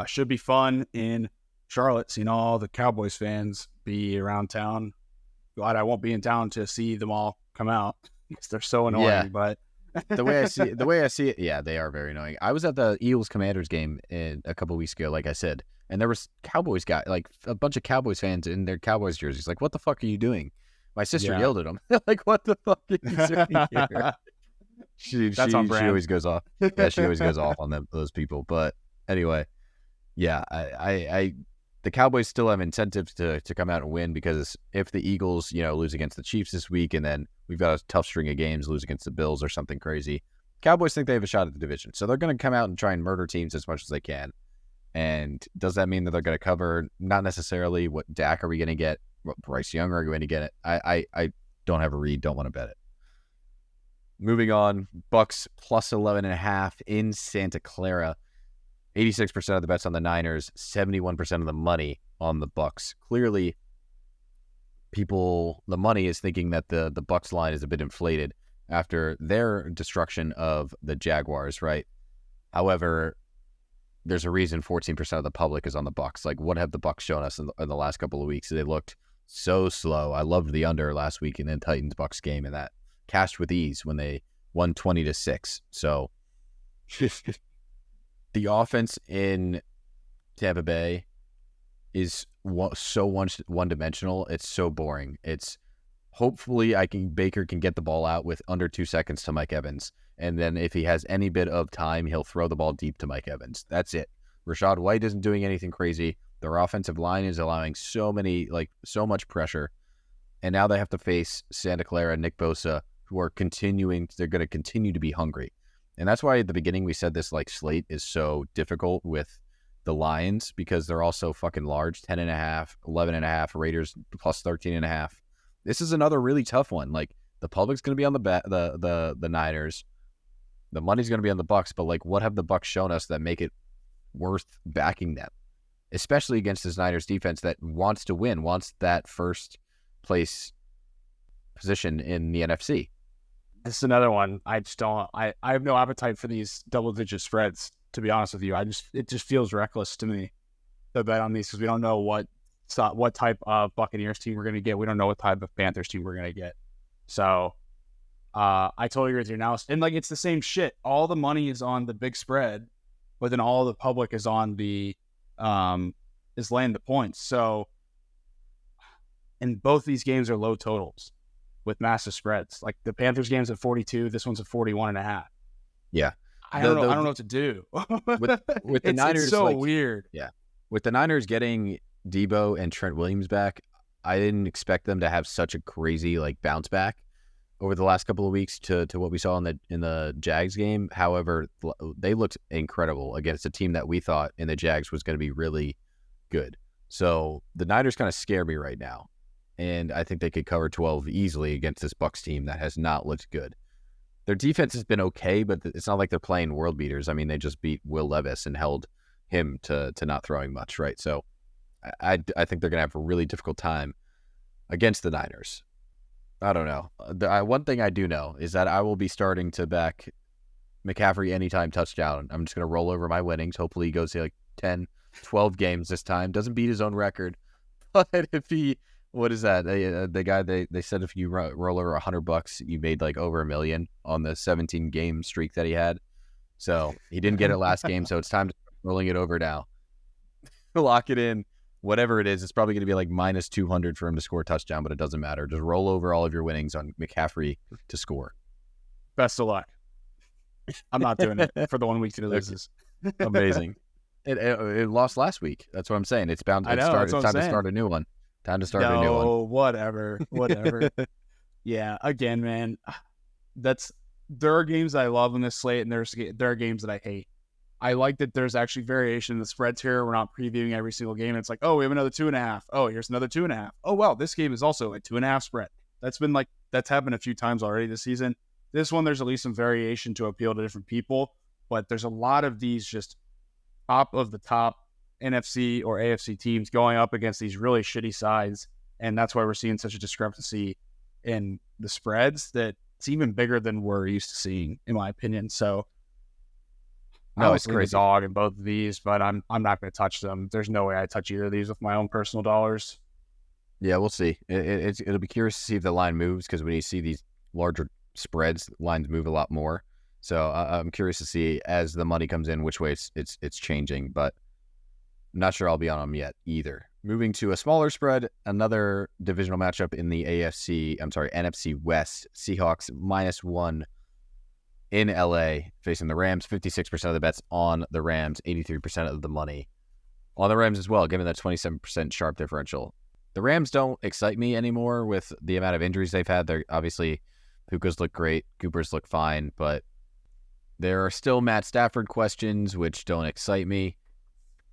should be fun in Charlotte, seeing all the Cowboys fans be around town. Glad I won't be in town to see them all come out because they're so annoying, but the way I see it, yeah, they are very annoying. I was at the Eagles Commanders game a couple weeks ago, like I said, and there was Cowboys guy, like a bunch of Cowboys fans in their Cowboys jerseys. Like, what the fuck are you doing? My sister yelled at them. Like, what the fuck are you doing here? She always goes off. Yeah, she always goes off on those people. But anyway, yeah, the Cowboys still have incentives to come out and win, because if the Eagles, lose against the Chiefs this week, and then we've got a tough string of games, lose against the Bills or something crazy, Cowboys think they have a shot at the division. So they're going to come out and try and murder teams as much as they can. And does that mean that they're going to cover? Not necessarily. What Dak are we going to get? What Bryce Young are we going to get? I don't have a read. Don't want to bet it. Moving on, Bucs plus 11.5 in Santa Clara. 86% of the bets on the Niners, 71% of the money on the Bucs. Clearly, the money is thinking that the Bucs line is a bit inflated after their destruction of the Jaguars, right? However, there's a reason 14% of the public is on the Bucs. Like, what have the Bucs shown us in the last couple of weeks? They looked so slow. I loved the under last week in the Titans-Bucs game, and that cashed with ease when they won 20-6. So the offense in Tampa Bay is so one-dimensional. It's so boring. It's hopefully Baker can get the ball out with under 2 seconds to Mike Evans. And then if he has any bit of time, he'll throw the ball deep to Mike Evans. That's it. Rashad White isn't doing anything crazy. Their offensive line is allowing so much pressure. And now they have to face Santa Clara and Nick Bosa, who are they're going to continue to be hungry. And that's why at the beginning we said this slate is so difficult with the Lions, because they're also fucking large, 10.5, 11.5, Raiders plus 13.5. This is another really tough one. Like, the public's going to be on the Niners. The money's going to be on the Bucs, but what have the Bucs shown us that make it worth backing them? Especially against this Niners defense that wants to win, wants that first place position in the NFC. This is another one. I just don't. I have no appetite for these double-digit spreads, to be honest with you. It just feels reckless to me to bet on these, because we don't know what type of Buccaneers team we're going to get. We don't know what type of Panthers team we're going to get. So I totally agree with you now. And it's the same shit. All the money is on the big spread, but then all the public is on the is laying the points. So, and both these games are low totals with massive spreads. Like, the Panthers game's at 42, this one's at 41.5. Yeah. I don't know what to do. with the Niners, it's so weird. Yeah. With the Niners getting Debo and Trent Williams back, I didn't expect them to have such a crazy bounce back. over the last couple of weeks to what we saw in the Jags game. However, they looked incredible against a team that we thought in the Jags was going to be really good. So the Niners kind of scare me right now, and I think they could cover 12 easily against this Bucs team that has not looked good. Their defense has been okay, but it's not like they're playing world beaters. I mean, they just beat Will Levis and held him to not throwing much, right? So I think they're going to have a really difficult time against the Niners. I don't know. One thing I do know is that I will be starting to back McCaffrey anytime touchdown. I'm just going to roll over my winnings. Hopefully he goes to like 10, 12 games this time. Doesn't beat his own record. But if he, what is that? The guy, they said if you roll over $100, you made like over $1 million on the 17 game streak that he had. So he didn't get it last game. So it's time to start rolling it over now. Lock it in. Whatever it is, it's probably going to be like minus 200 for him to score a touchdown, but it doesn't matter. Just roll over all of your winnings on McCaffrey to score. Best of luck. I'm not doing it for the 1 week that it loses. Amazing. It lost last week. That's what I'm saying. It's bound to start. It's time to start a new one. Time to start a new one. Whatever. Yeah, again, man, there are games I love in this slate, and there are games that I hate. I like that there's actually variation in the spreads here. We're not previewing every single game. It's like, oh, we have another 2.5. Oh, here's another 2.5. Oh, wow, this game is also a 2.5 spread. That's happened a few times already this season. This one, there's at least some variation to appeal to different people, but there's a lot of these just top of the top NFC or AFC teams going up against these really shitty sides, and that's why we're seeing such a discrepancy in the spreads that it's even bigger than we're used to seeing, in my opinion. So, no, it's crazy. Dog in both of these, but I'm not going to touch them. There's no way I touch either of these with my own personal dollars. Yeah, we'll see. It'll be curious to see if the line moves, because when you see these larger spreads, lines move a lot more. So I'm curious to see as the money comes in which way it's changing, but I'm not sure I'll be on them yet either. Moving to a smaller spread, another divisional matchup in the NFC West. Seahawks -1 in LA facing the Rams. 56% of the bets on the Rams, 83% of the money on the Rams as well, given that 27% sharp differential. The Rams don't excite me anymore with the amount of injuries they've had. They're obviously, Puka's look great, Cooper's look fine, but there are still Matt Stafford questions which don't excite me.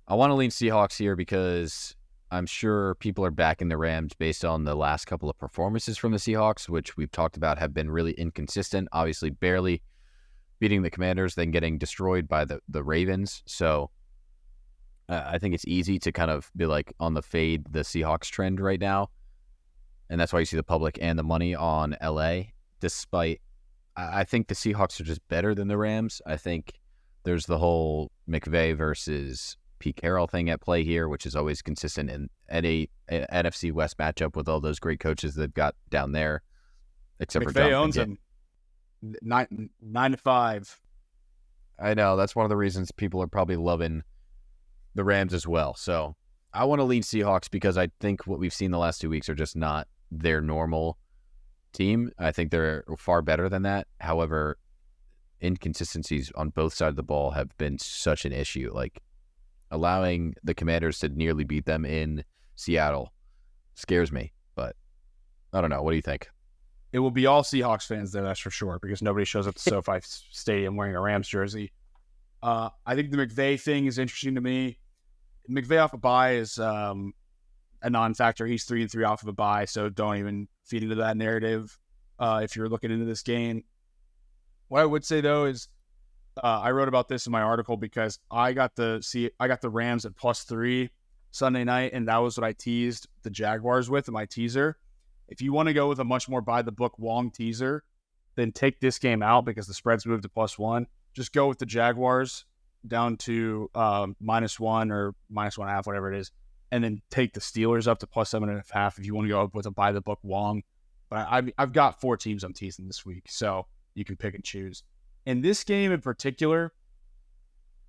I want to lean Seahawks here because I'm sure people are backing the Rams based on the last couple of performances from the Seahawks, which we've talked about have been really inconsistent, obviously barely beating the Commanders, then getting destroyed by the Ravens. So I think it's easy to kind of be like on the fade the Seahawks trend right now. And that's why you see the public and the money on LA, despite I think the Seahawks are just better than the Rams. I think there's the whole McVay versus Pete Carroll thing at play here, which is always consistent in an NFC West matchup with all those great coaches they've got down there. Except for McVay owns them 9-5. I know. That's one of the reasons people are probably loving the Rams as well. So I want to lean Seahawks because I think what we've seen the last 2 weeks are just not their normal team. I think they're far better than that. However, inconsistencies on both sides of the ball have been such an issue. Like allowing the Commanders to nearly beat them in Seattle scares me. But I don't know. What do you think? It will be all Seahawks fans there, that's for sure, because nobody shows up to SoFi Stadium wearing a Rams jersey. I think the McVay thing is interesting to me. McVay off a bye is a non-factor. He's 3-3 off of a bye, so don't even feed into that narrative if you're looking into this game. What I would say, though, is I wrote about this in my article because I got the Rams at +3 Sunday night, and that was what I teased the Jaguars with in my teaser. If you want to go with a much more by-the-book Wong teaser, then take this game out because the spread's moved to +1. Just go with the Jaguars down to -1 or -1.5, whatever it is, and then take the Steelers up to +7.5 if you want to go up with a by-the-book Wong. But I've got 4 teams I'm teasing this week, so you can pick and choose. In this game in particular,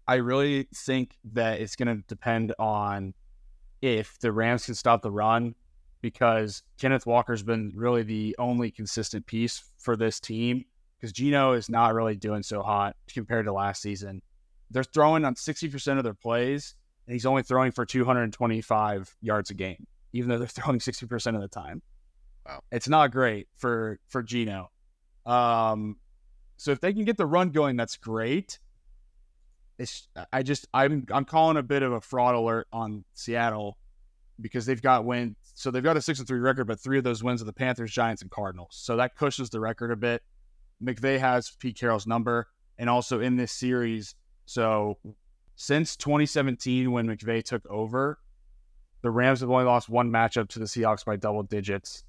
I really think that it's going to depend on if the Rams can stop the run, because Kenneth Walker's been really the only consistent piece for this team, because Geno is not really doing so hot compared to last season. They're throwing on 60% of their plays, and he's only throwing for 225 yards a game, even though they're throwing 60% of the time. Wow. It's not great for Geno. So if they can get the run going, that's great. I'm calling a bit of a fraud alert on Seattle because they've got a 6-3 record, but 3 of those wins are the Panthers, Giants, and Cardinals. So that cushions the record a bit. McVay has Pete Carroll's number, and also in this series. So since 2017, when McVay took over, the Rams have only lost one matchup to the Seahawks by double digits,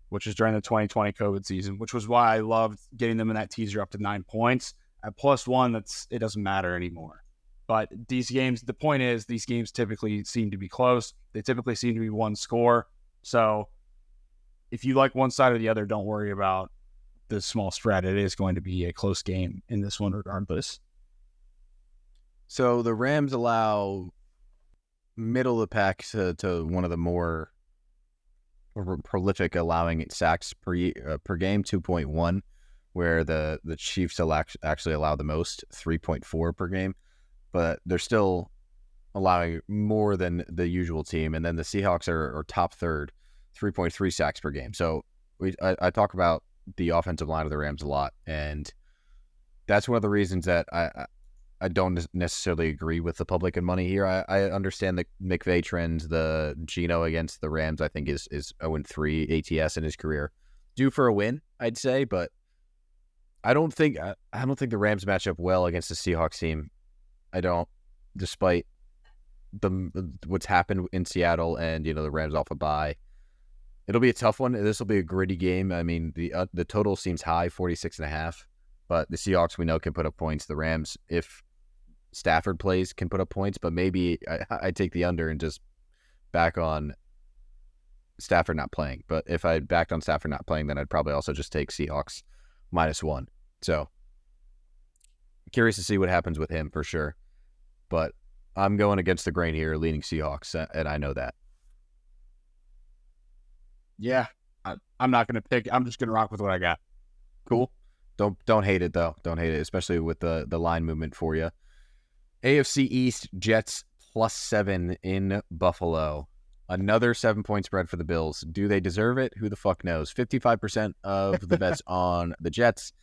which is during the 2020 COVID season, which was why I loved getting them in that teaser up to 9 points. At +1, it doesn't matter anymore. But these games, the point is, these games typically seem to be close. They typically seem to be one score. So if you like one side or the other, don't worry about the small spread. It is going to be a close game in this one regardless. So the Rams allow middle of the pack to one of the more prolific allowing sacks per game, 2.1, where the Chiefs actually allow the most, 3.4 per game. But they're still allowing more than the usual team. And then the Seahawks are top third, 3.3 sacks per game. So I talk about the offensive line of the Rams a lot, and that's one of the reasons that I don't necessarily agree with the public and money here. I understand the McVay trends. The Geno against the Rams, I think, is 0-3 ATS in his career. Due for a win, I'd say, but I don't think the Rams match up well against the Seahawks team. I don't, despite what's happened in Seattle and the Rams off a bye. It'll be a tough one. This will be a gritty game. I mean, the total seems high, 46.5, but the Seahawks we know can put up points. The Rams, if Stafford plays, can put up points, but maybe I take the under and just back on Stafford not playing. But if I backed on Stafford not playing, then I'd probably also just take Seahawks -1. So curious to see what happens with him for sure. But I'm going against the grain here, leaning Seahawks, and I know that. Yeah, I'm not going to pick. I'm just going to rock with what I got. Cool. Don't hate it, though. Don't hate it, especially with the line movement for you. AFC East, Jets +7 in Buffalo. Another 7-point spread for the Bills. Do they deserve it? Who the fuck knows? 55% of the bets on the Jets,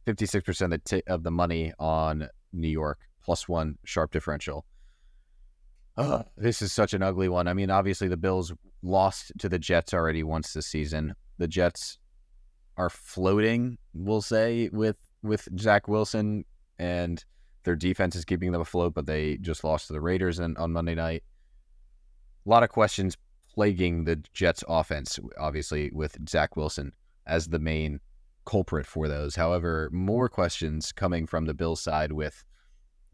56% of the money on New York, +1 sharp differential. This is such an ugly one. I mean, obviously the Bills lost to the Jets already once this season. The Jets are floating, we'll say, with Zach Wilson, and their defense is keeping them afloat, but they just lost to the Raiders on Monday night. A lot of questions plaguing the Jets offense, obviously, with Zach Wilson as the main culprit for those. However, more questions coming from the Bills side with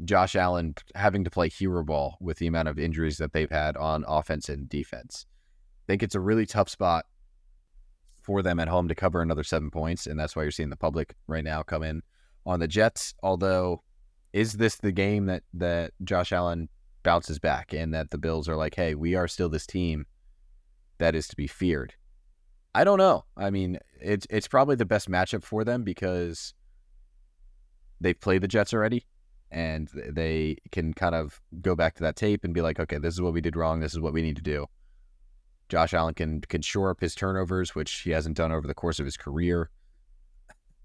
Josh Allen having to play hero ball with the amount of injuries that they've had on offense and defense. I think it's a really tough spot for them at home to cover another 7 points, and that's why you're seeing the public right now come in on the Jets. Although, is this the game that Josh Allen bounces back and that the Bills are like, hey, we are still this team that is to be feared? I don't know. I mean, it's probably the best matchup for them because they've played the Jets already, and they can kind of go back to that tape and be like, okay, this is what we did wrong. This is what we need to do. Josh Allen can shore up his turnovers, which he hasn't done over the course of his career.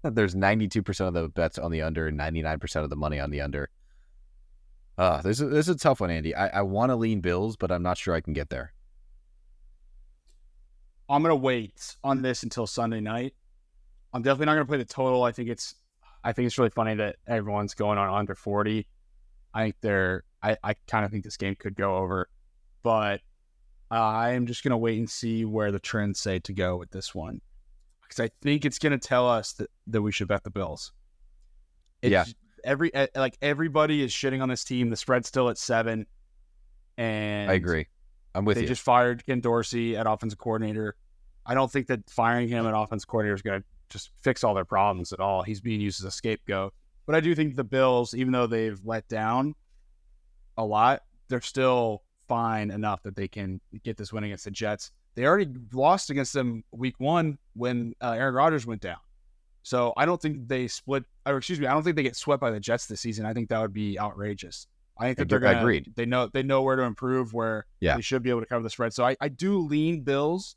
There's 92% of the bets on the under and 99% of the money on the under. This is a tough one, Andy. I want to lean Bills, but I'm not sure I can get there. I'm going to wait on this until Sunday night. I'm definitely not going to play the total. I think it's really funny that everyone's going on under 40. I kind of think this game could go over, but I'm just going to wait and see where the trends say to go with this one, because I think it's going to tell us that we should bet the Bills. Everybody is shitting on this team. The spread's still at 7, and I agree. I'm with you. They just fired Ken Dorsey at offensive coordinator. I don't think that firing him at offensive coordinator is going to just fix all their problems at all. He's being used as a scapegoat. But I do think the Bills, even though they've let down a lot, they're still fine enough that they can get this win against the Jets. They already lost against them week 1 when Aaron Rodgers went down. So I don't think they I don't think they get swept by the Jets this season. I think that would be outrageous. I think that they're going agreed. They know where to improve, where they should be able to cover the spread. So I do lean Bills,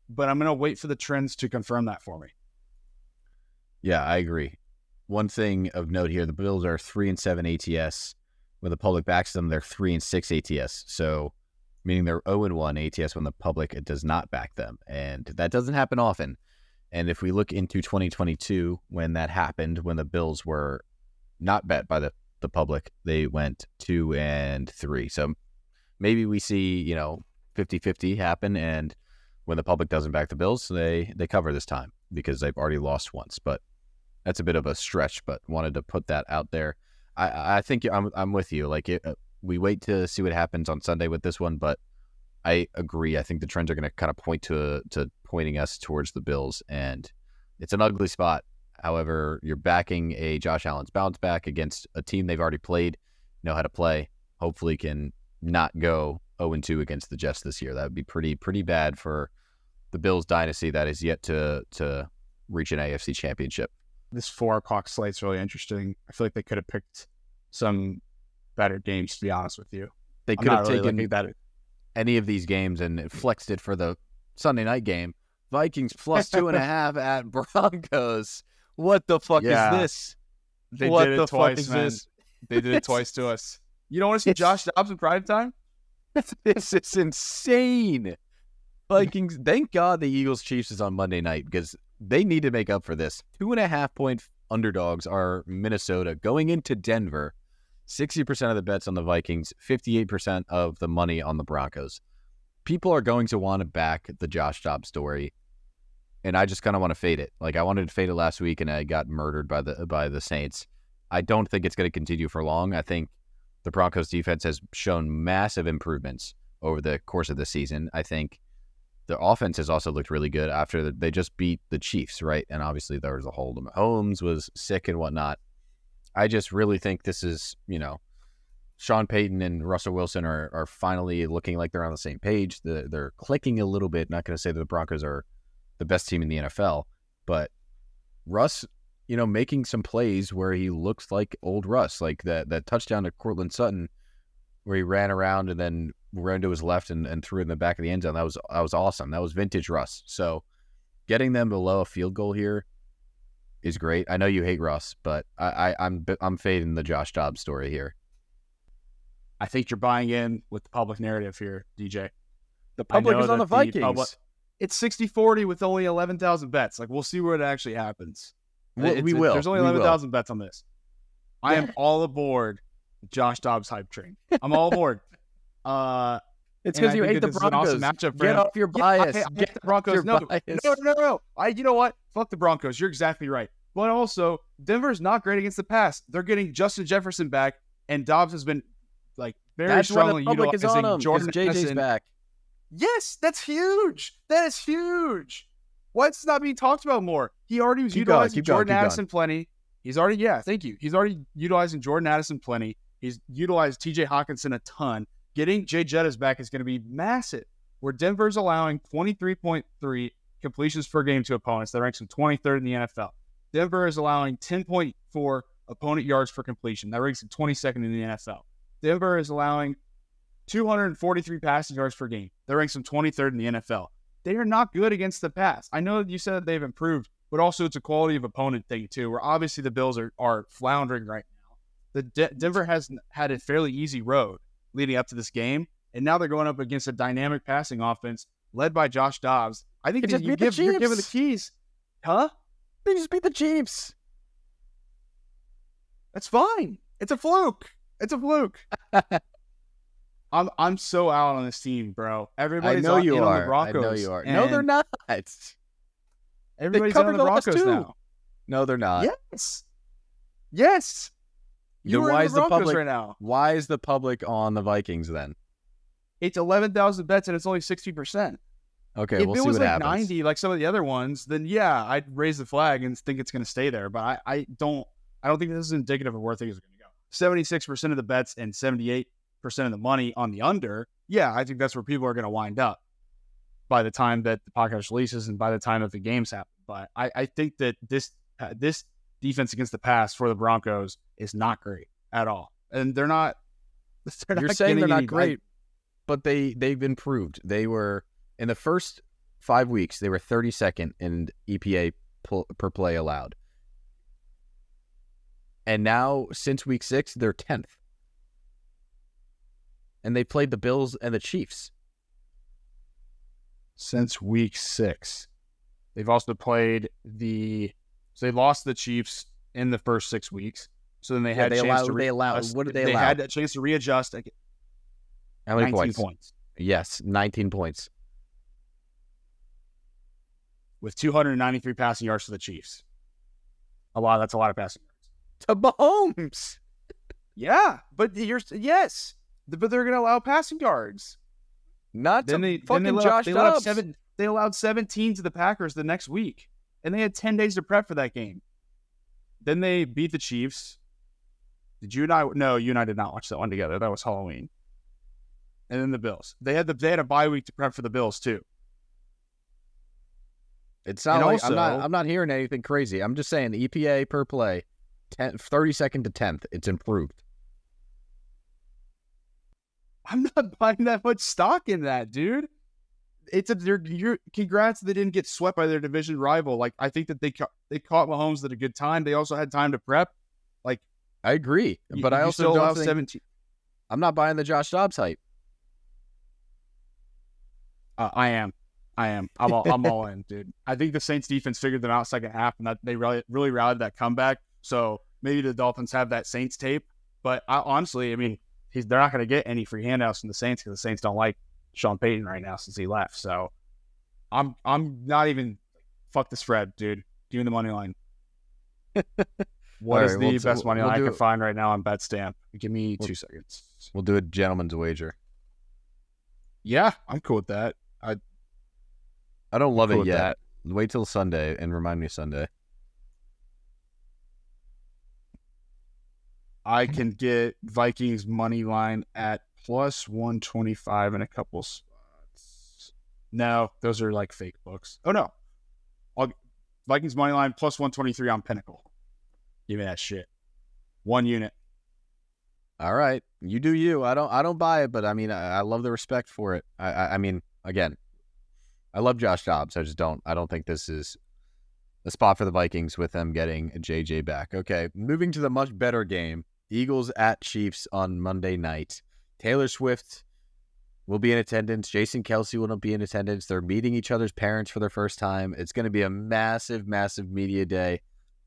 but I'm going to wait for the trends to confirm that for me. Yeah, I agree. One thing of note here: the Bills are 3-7 ATS. When the public backs them, they're 3-6 ATS. So, meaning they're 0-1 ATS when the public does not back them, and that doesn't happen often. And if we look into 2022, when that happened, when the Bills were not bet by the public, they went 2-3. So maybe we see 50-50 happen, and when the public doesn't back the Bills, they cover this time because they've already lost once. But that's a bit of a stretch, but wanted to put that out there. I think I'm with you. Like we wait to see what happens on Sunday with this one, but I agree. I think the trends are going to kind of point to pointing us towards the Bills, and it's an ugly spot. However, you're backing a Josh Allen's bounce back against a team they've already played, know how to play. Hopefully, can not go 0-2 against the Jets this year. That would be pretty bad for the Bills dynasty that is yet to reach an AFC championship. This 4:00 slate's really interesting. I feel like they could have picked some better games, to be honest with you. They could have taken any of these games and flexed it for the Sunday night game. Vikings plus 2.5 at Broncos. What the fuck is this? They did it twice, man. They did it twice to us. You don't want to see Josh Dobbs in prime time? This is insane. Vikings, thank God the Eagles-Chiefs is on Monday night because they need to make up for this. 2.5-point underdogs are Minnesota going into Denver. 60% of the bets on the Vikings, 58% of the money on the Broncos. People are going to want to back the Josh Dobbs story, and I just kind of want to fade it. Like I wanted to fade it last week, and I got murdered by the Saints. I don't think it's going to continue for long. I think the Broncos defense has shown massive improvements over the course of the season. I think the offense has also looked really good after they just beat the Chiefs, right? And obviously there was a hold. Mahomes was sick and whatnot. I just really think this is, Sean Payton and Russell Wilson are finally looking like they're on the same page. They're clicking a little bit. Not going to say that the Broncos are the best team in the NFL, but Russ, making some plays where he looks like old Russ, like that touchdown to Cortland Sutton where he ran around and then ran to his left and threw it in the back of the end zone. That was awesome. That was vintage Russ. So getting them below a field goal here is great. I know you hate Russ, but I'm fading the Josh Dobbs story here. I think you're buying in with the public narrative here, DJ. The public is on the Vikings. It's 60-40 with only 11,000 bets. Like, we'll see where it actually happens. We will. There's only 11,000 bets on this. I am all aboard Josh Dobbs hype train. I'm all aboard. It's because you hate the Broncos. Awesome matchup for Get off your bias. I hate the Broncos. No. You know what? Fuck the Broncos. You're exactly right. But also, Denver's not great against the pass. They're getting Justin Jefferson back, and Dobbs has been very strongly utilizing Jordan JJ's Addison. back. Yes, that's huge. That is huge. What's not being talked about more? He already was utilizing Jordan Addison plenty. He's already, thank you. He's already utilizing Jordan Addison plenty. He's utilized TJ Hawkinson a ton. Getting Jay Jettas back is going to be massive. Where Denver's allowing 23.3 completions per game to opponents. That ranks them 23rd in the NFL. Denver is allowing 10.4 opponent yards per completion. That ranks them 22nd in the NFL. Denver is allowing 243 passing yards per game. That ranks them 23rd in the NFL. They are not good against the pass. I know you said they've improved, but also it's a quality of opponent thing too, where obviously the Bills are floundering right now. Denver has had a fairly easy road leading up to this game, and now they're going up against a dynamic passing offense led by Josh Dobbs. I think you're giving the keys. Huh? They just beat the Chiefs. That's fine. It's a fluke. I'm so out on this team, bro. Everybody's on the Broncos. I know you are. No, they're not. Everybody's on the Broncos now. No, they're not. Yes. Why is the public right now? Why is the public on the Vikings then? It's 11,000 bets and it's only 60%. Okay, we'll see what happens. If it was like 90, like some of the other ones, then I'd raise the flag and think it's going to stay there. But I don't think this is indicative of where things are going to go. 76% of the bets and 78% of the money on the under. Yeah, I think that's where people are going to wind up by the time that the podcast releases and by the time that the games happen. But I think that this defense against the pass for the Broncos is not great at all. And they're not. You're saying they're not great, but they've improved. They were, in the first 5 weeks, they were 32nd in EPA per play allowed. And now, since week 6, they're 10th. And they played the Bills and the Chiefs. Since week 6. They've also played so they lost the Chiefs in the first 6 weeks. So then they had a chance to readjust. What did they allow? They had a chance to readjust. How many 19 points? Yes, 19 points. With 293 passing yards for the Chiefs. That's a lot of passing yards. To Mahomes. Yeah, but yes. But they're going to allow passing yards. Not then to fucking Josh Dobbs. They allowed 17 to the Packers the next week. And they had 10 days to prep for that game. Then they beat the Chiefs. Did you and I? No, you and I did not watch that one together. That was Halloween. And then the Bills. They had a bye week to prep for the Bills too. It's not like I'm not hearing anything crazy. I'm just saying the EPA per play, 32nd to 10th. It's improved. I'm not buying that much stock in that, dude. Congrats they didn't get swept by their division rival. Like, I think that they caught Mahomes at a good time. They also had time to prep. Like, I agree, but I also don't think 17. I'm not buying the Josh Dobbs hype. I am. I'm all in, dude. I think the Saints defense figured them out second half, and that they really rallied that comeback. So maybe the Dolphins have that Saints tape. But honestly, I mean, they're not going to get any free handouts from the Saints because the Saints don't like Sean Payton right now since he left. So I'm not even fuck the spread, dude. Give me the money line. What is the best money line I can find right now on BetStamp? Give me 2 seconds. We'll do a gentleman's wager. Yeah, I'm cool with that. I don't love it yet. Wait till Sunday and remind me Sunday. I can get Vikings money line at plus 125 in a couple spots. No, those are like fake books. Oh no, Vikings money line plus 123 on Pinnacle. Give me that shit. 1 unit. All right, you do you. I don't buy it, but I mean, I love the respect for it. I mean, again, I love Josh Dobbs. I don't think this is a spot for the Vikings with them getting a JJ back. Okay, moving to the much better game. Eagles at Chiefs on Monday night. Taylor Swift will be in attendance. Jason Kelce will not be in attendance. They're meeting each other's parents for their first time. It's going to be a massive, massive media day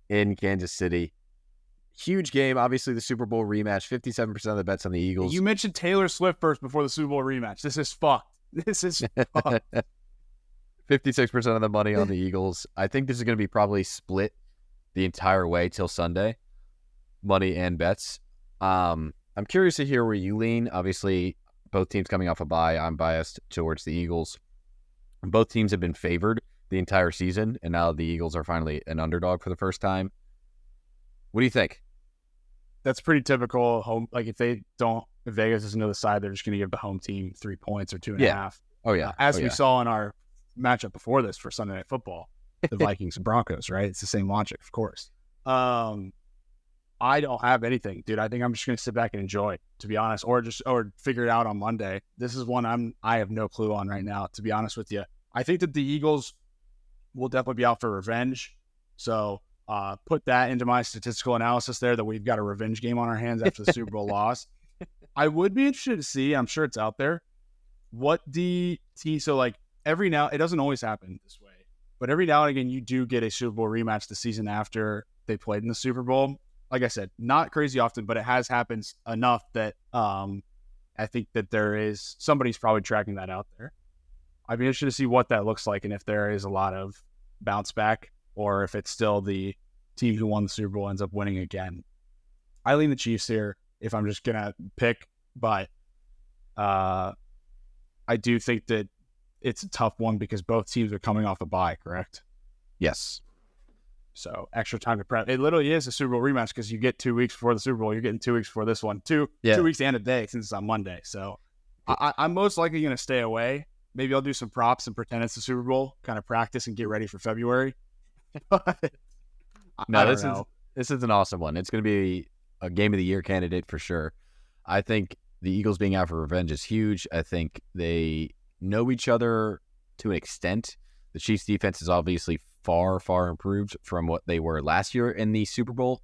in Kansas City. Huge game. Obviously, the Super Bowl rematch. 57% of the bets on the Eagles. You mentioned Taylor Swift first before the Super Bowl rematch. This is fucked. This is fucked. 56% of the money on the Eagles. I think this is going to be probably split the entire way till Sunday. Money and bets. I'm curious to hear where you lean. Obviously, both teams coming off a bye. I'm biased towards the Eagles. Both teams have been favored the entire season, and now the Eagles are finally an underdog for the first time. What do you think? That's pretty typical home. Like, if Vegas doesn't know the side, they're just going to give the home team 3 points or 2.5. Oh yeah. As we saw in our matchup before this for Sunday Night Football, the Vikings and Broncos, right? It's the same logic, of course. I don't have anything, dude. I think I'm just going to sit back and enjoy, to be honest, or figure it out on Monday. This is one I have no clue on right now, to be honest with you. I think that the Eagles will definitely be out for revenge. So put that into my statistical analysis there, that we've got a revenge game on our hands after the Super Bowl loss. I would be interested to see, I'm sure it's out there, what the team, so like every now, it doesn't always happen this way, but every now and again, you do get a Super Bowl rematch the season after they played in the Super Bowl. Like I said, not crazy often, but it has happened enough that I think that somebody's probably tracking that out there. I'd be interested to see what that looks like and if there is a lot of bounce back or if it's still the team who won the Super Bowl ends up winning again. I lean the Chiefs here if I'm just going to pick, but I do think that it's a tough one because both teams are coming off a bye, correct? Yes. So extra time to prep. It literally is a Super Bowl rematch because you get 2 weeks before the Super Bowl. You're getting 2 weeks before this one. 2 weeks and a day since it's on Monday. So I'm most likely going to stay away. Maybe I'll do some props and pretend it's the Super Bowl, kind of practice and get ready for February. This is an awesome one. It's going to be a game of the year candidate for sure. I think the Eagles being out for revenge is huge. I think they know each other to an extent. The Chiefs defense is obviously far, far improved from what they were last year in the Super Bowl.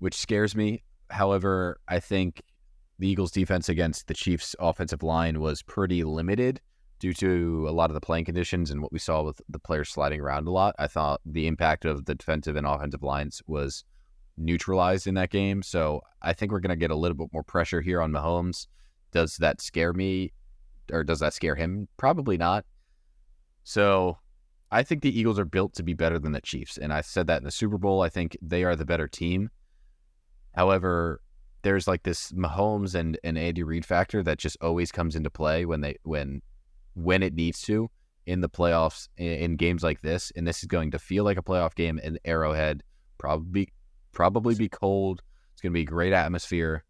which scares me. However, I think the Eagles' defense against the Chiefs' offensive line was pretty limited due to a lot of the playing conditions and what we saw with the players sliding around a lot. I thought the impact of the defensive and offensive lines was neutralized in that game. So I think we're going to get a little bit more pressure here on Mahomes. Does that scare me, or does that scare him? Probably not. So I think the Eagles are built to be better than the Chiefs. And I said that in the Super Bowl. I think they are the better team. However, there's like this Mahomes and Andy Reid factor that just always comes into play when it needs to in the playoffs in games like this. And this is going to feel like a playoff game in Arrowhead. Probably be cold. It's going to be a great atmosphere.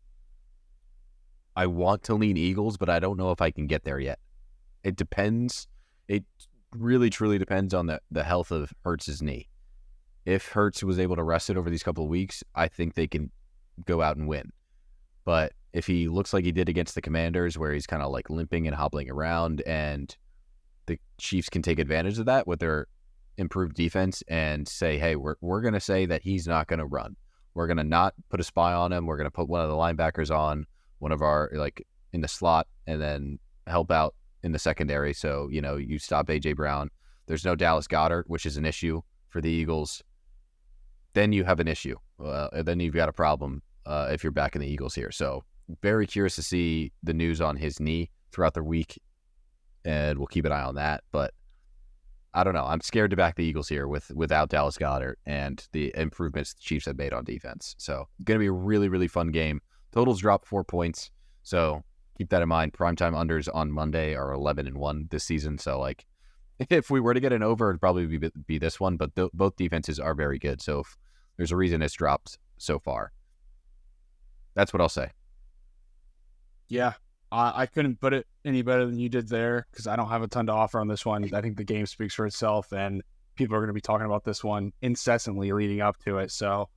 I want to lean Eagles, but I don't know if I can get there yet. It depends. It really, truly depends on the health of Hurts' knee. If Hurts was able to rest it over these couple of weeks, I think they can go out and win. But if he looks like he did against the Commanders, where he's kind of like limping and hobbling around, and the Chiefs can take advantage of that with their improved defense and say, hey, we're going to say that he's not going to run. We're going to not put a spy on him. We're going to put one of the linebackers on, one of our, like, in the slot, and then help out in the secondary. So, you stop A.J. Brown. There's no Dallas Goedert, which is an issue for the Eagles. Then you have an issue. Then you've got a problem if you're back in the Eagles here. So very curious to see the news on his knee throughout the week, and we'll keep an eye on that. But I don't know. I'm scared to back the Eagles here without Dallas Goedert and the improvements the Chiefs have made on defense. So going to be a really, really fun game. Totals dropped 4 points. So keep that in mind. Primetime unders on Monday are 11-1 this season. So, like, if we were to get an over, it'd probably be this one. But both defenses are very good. So if there's a reason it's dropped so far. That's what I'll say. Yeah, I couldn't put it any better than you did there, because I don't have a ton to offer on this one. I think the game speaks for itself, and people are going to be talking about this one incessantly leading up to it. So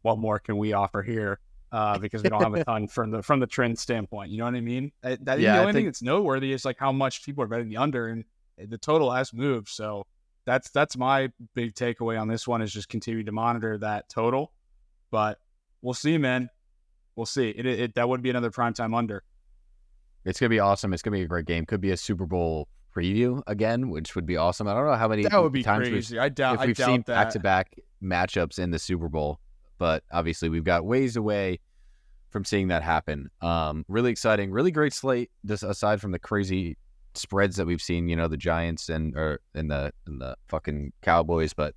what more can we offer here? Because we don't have a ton from the trend standpoint. You know what I mean? The only thing that's noteworthy is like how much people are betting the under, and the total has moved. So that's my big takeaway on this one, is just continue to monitor that total. But we'll see, man. We'll see. That would be another primetime under. It's going to be awesome. It's going to be a great game. Could be a Super Bowl preview again, which would be awesome. I don't know how many that would be times crazy. we've seen back-to-back matchups in the Super Bowl, but obviously we've got ways away from seeing that happen. Really exciting, really great slate. Just aside from the crazy spreads that we've seen, the Giants and the fucking Cowboys, but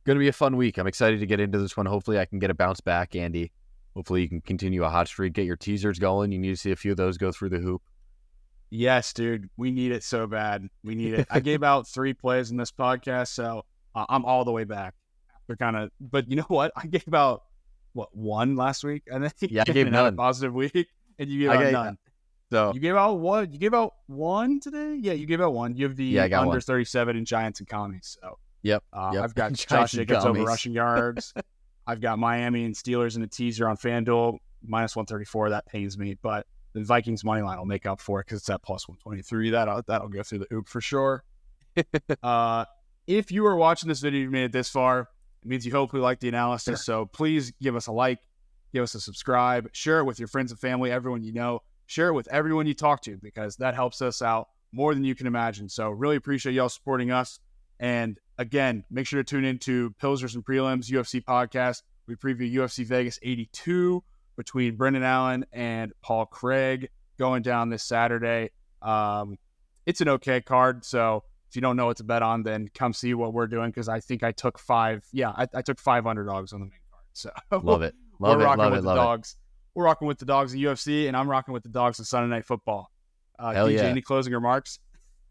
going to be a fun week. I'm excited to get into this one. Hopefully I can get a bounce back, Andy. Hopefully you can continue a hot streak, get your teasers going. You need to see a few of those go through the hoop. Yes, dude. We need it so bad. We need it. I gave out 3 plays in this podcast, so I'm all the way back. But you know what? I gave out, 1 last week? And then I gave none. A positive week, and you gave out none. So you gave out what? You gave out 1 today? Yeah, you gave out 1. You have the under 1. 37 in Giants and Commies. So yep. I've got Josh Jacobs over rushing yards. I've got Miami and Steelers in a teaser on FanDuel, -134. That pains me, but the Vikings money line will make up for it because it's at +123. That'll go through the hoop for sure. If you are watching this video, you made it this far, it means you hopefully like the analysis. Sure. So please give us a like, give us a subscribe, share it with your friends and family, everyone you know, share it with everyone you talk to, because that helps us out more than you can imagine. So really appreciate y'all supporting us. And again, make sure to tune into Pilsners and Prelims UFC podcast. We preview UFC Vegas 82 between Brendan Allen and Paul Craig going down this Saturday. It's an okay card, so if you don't know what to bet on, then come see what we're doing, because I think I took 5. Yeah, I took 5 underdogs on the main card. So love it. We're rocking with the dogs. We're rocking with the dogs in UFC, and I'm rocking with the dogs in Sunday Night Football. DJ, any closing remarks?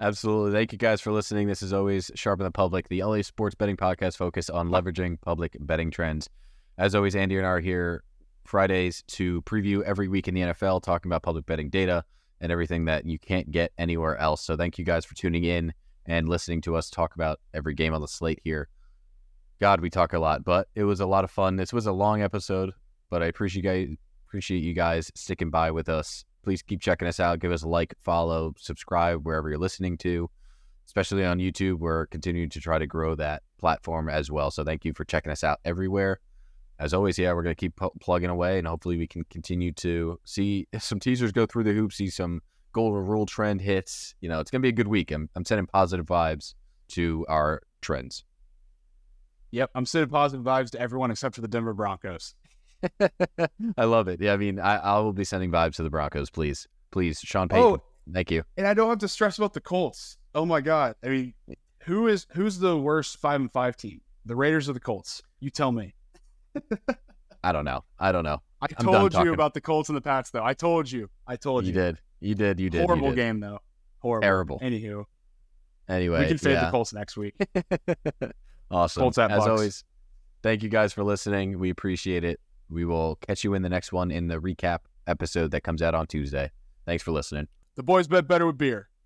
Absolutely. Thank you guys for listening. This is always Sharpen the Public, the only sports betting podcast focused on leveraging public betting trends. As always, Andy and I are here Fridays to preview every week in the NFL, talking about public betting data and everything that you can't get anywhere else. So thank you guys for tuning in and listening to us talk about every game on the slate here. God, we talk a lot, but it was a lot of fun. This was a long episode, but I appreciate you guys sticking by with us. Please keep checking us out. Give us a like, follow, subscribe wherever you're listening to, especially on YouTube. We're continuing to try to grow that platform as well. So thank you for checking us out everywhere. as always, yeah, we're going to keep plugging away, and hopefully we can continue to see some teasers go through the hoop, see some golden rule trend hits. It's going to be a good week. I'm sending positive vibes to our trends. Yep, I'm sending positive vibes to everyone except for the Denver Broncos. I love it. Yeah, I mean, I will be sending vibes to the Broncos, please. Please, Sean Payton. Thank you. And I don't have to stress about the Colts. Oh, my God. I mean, who's the worst 5-5 team? The Raiders or the Colts? You tell me. I don't know. I told you about the Colts and the Pats, though. I told you. You did. Horrible game, though. Horrible. Terrible. Anywho. Anyway, we can fade the Colts next week. Awesome. Colts at As Bucs. always, thank you guys for listening. We appreciate it. We will catch you in the next one in the recap episode that comes out on Tuesday. Thanks for listening. The boys bet better with beer.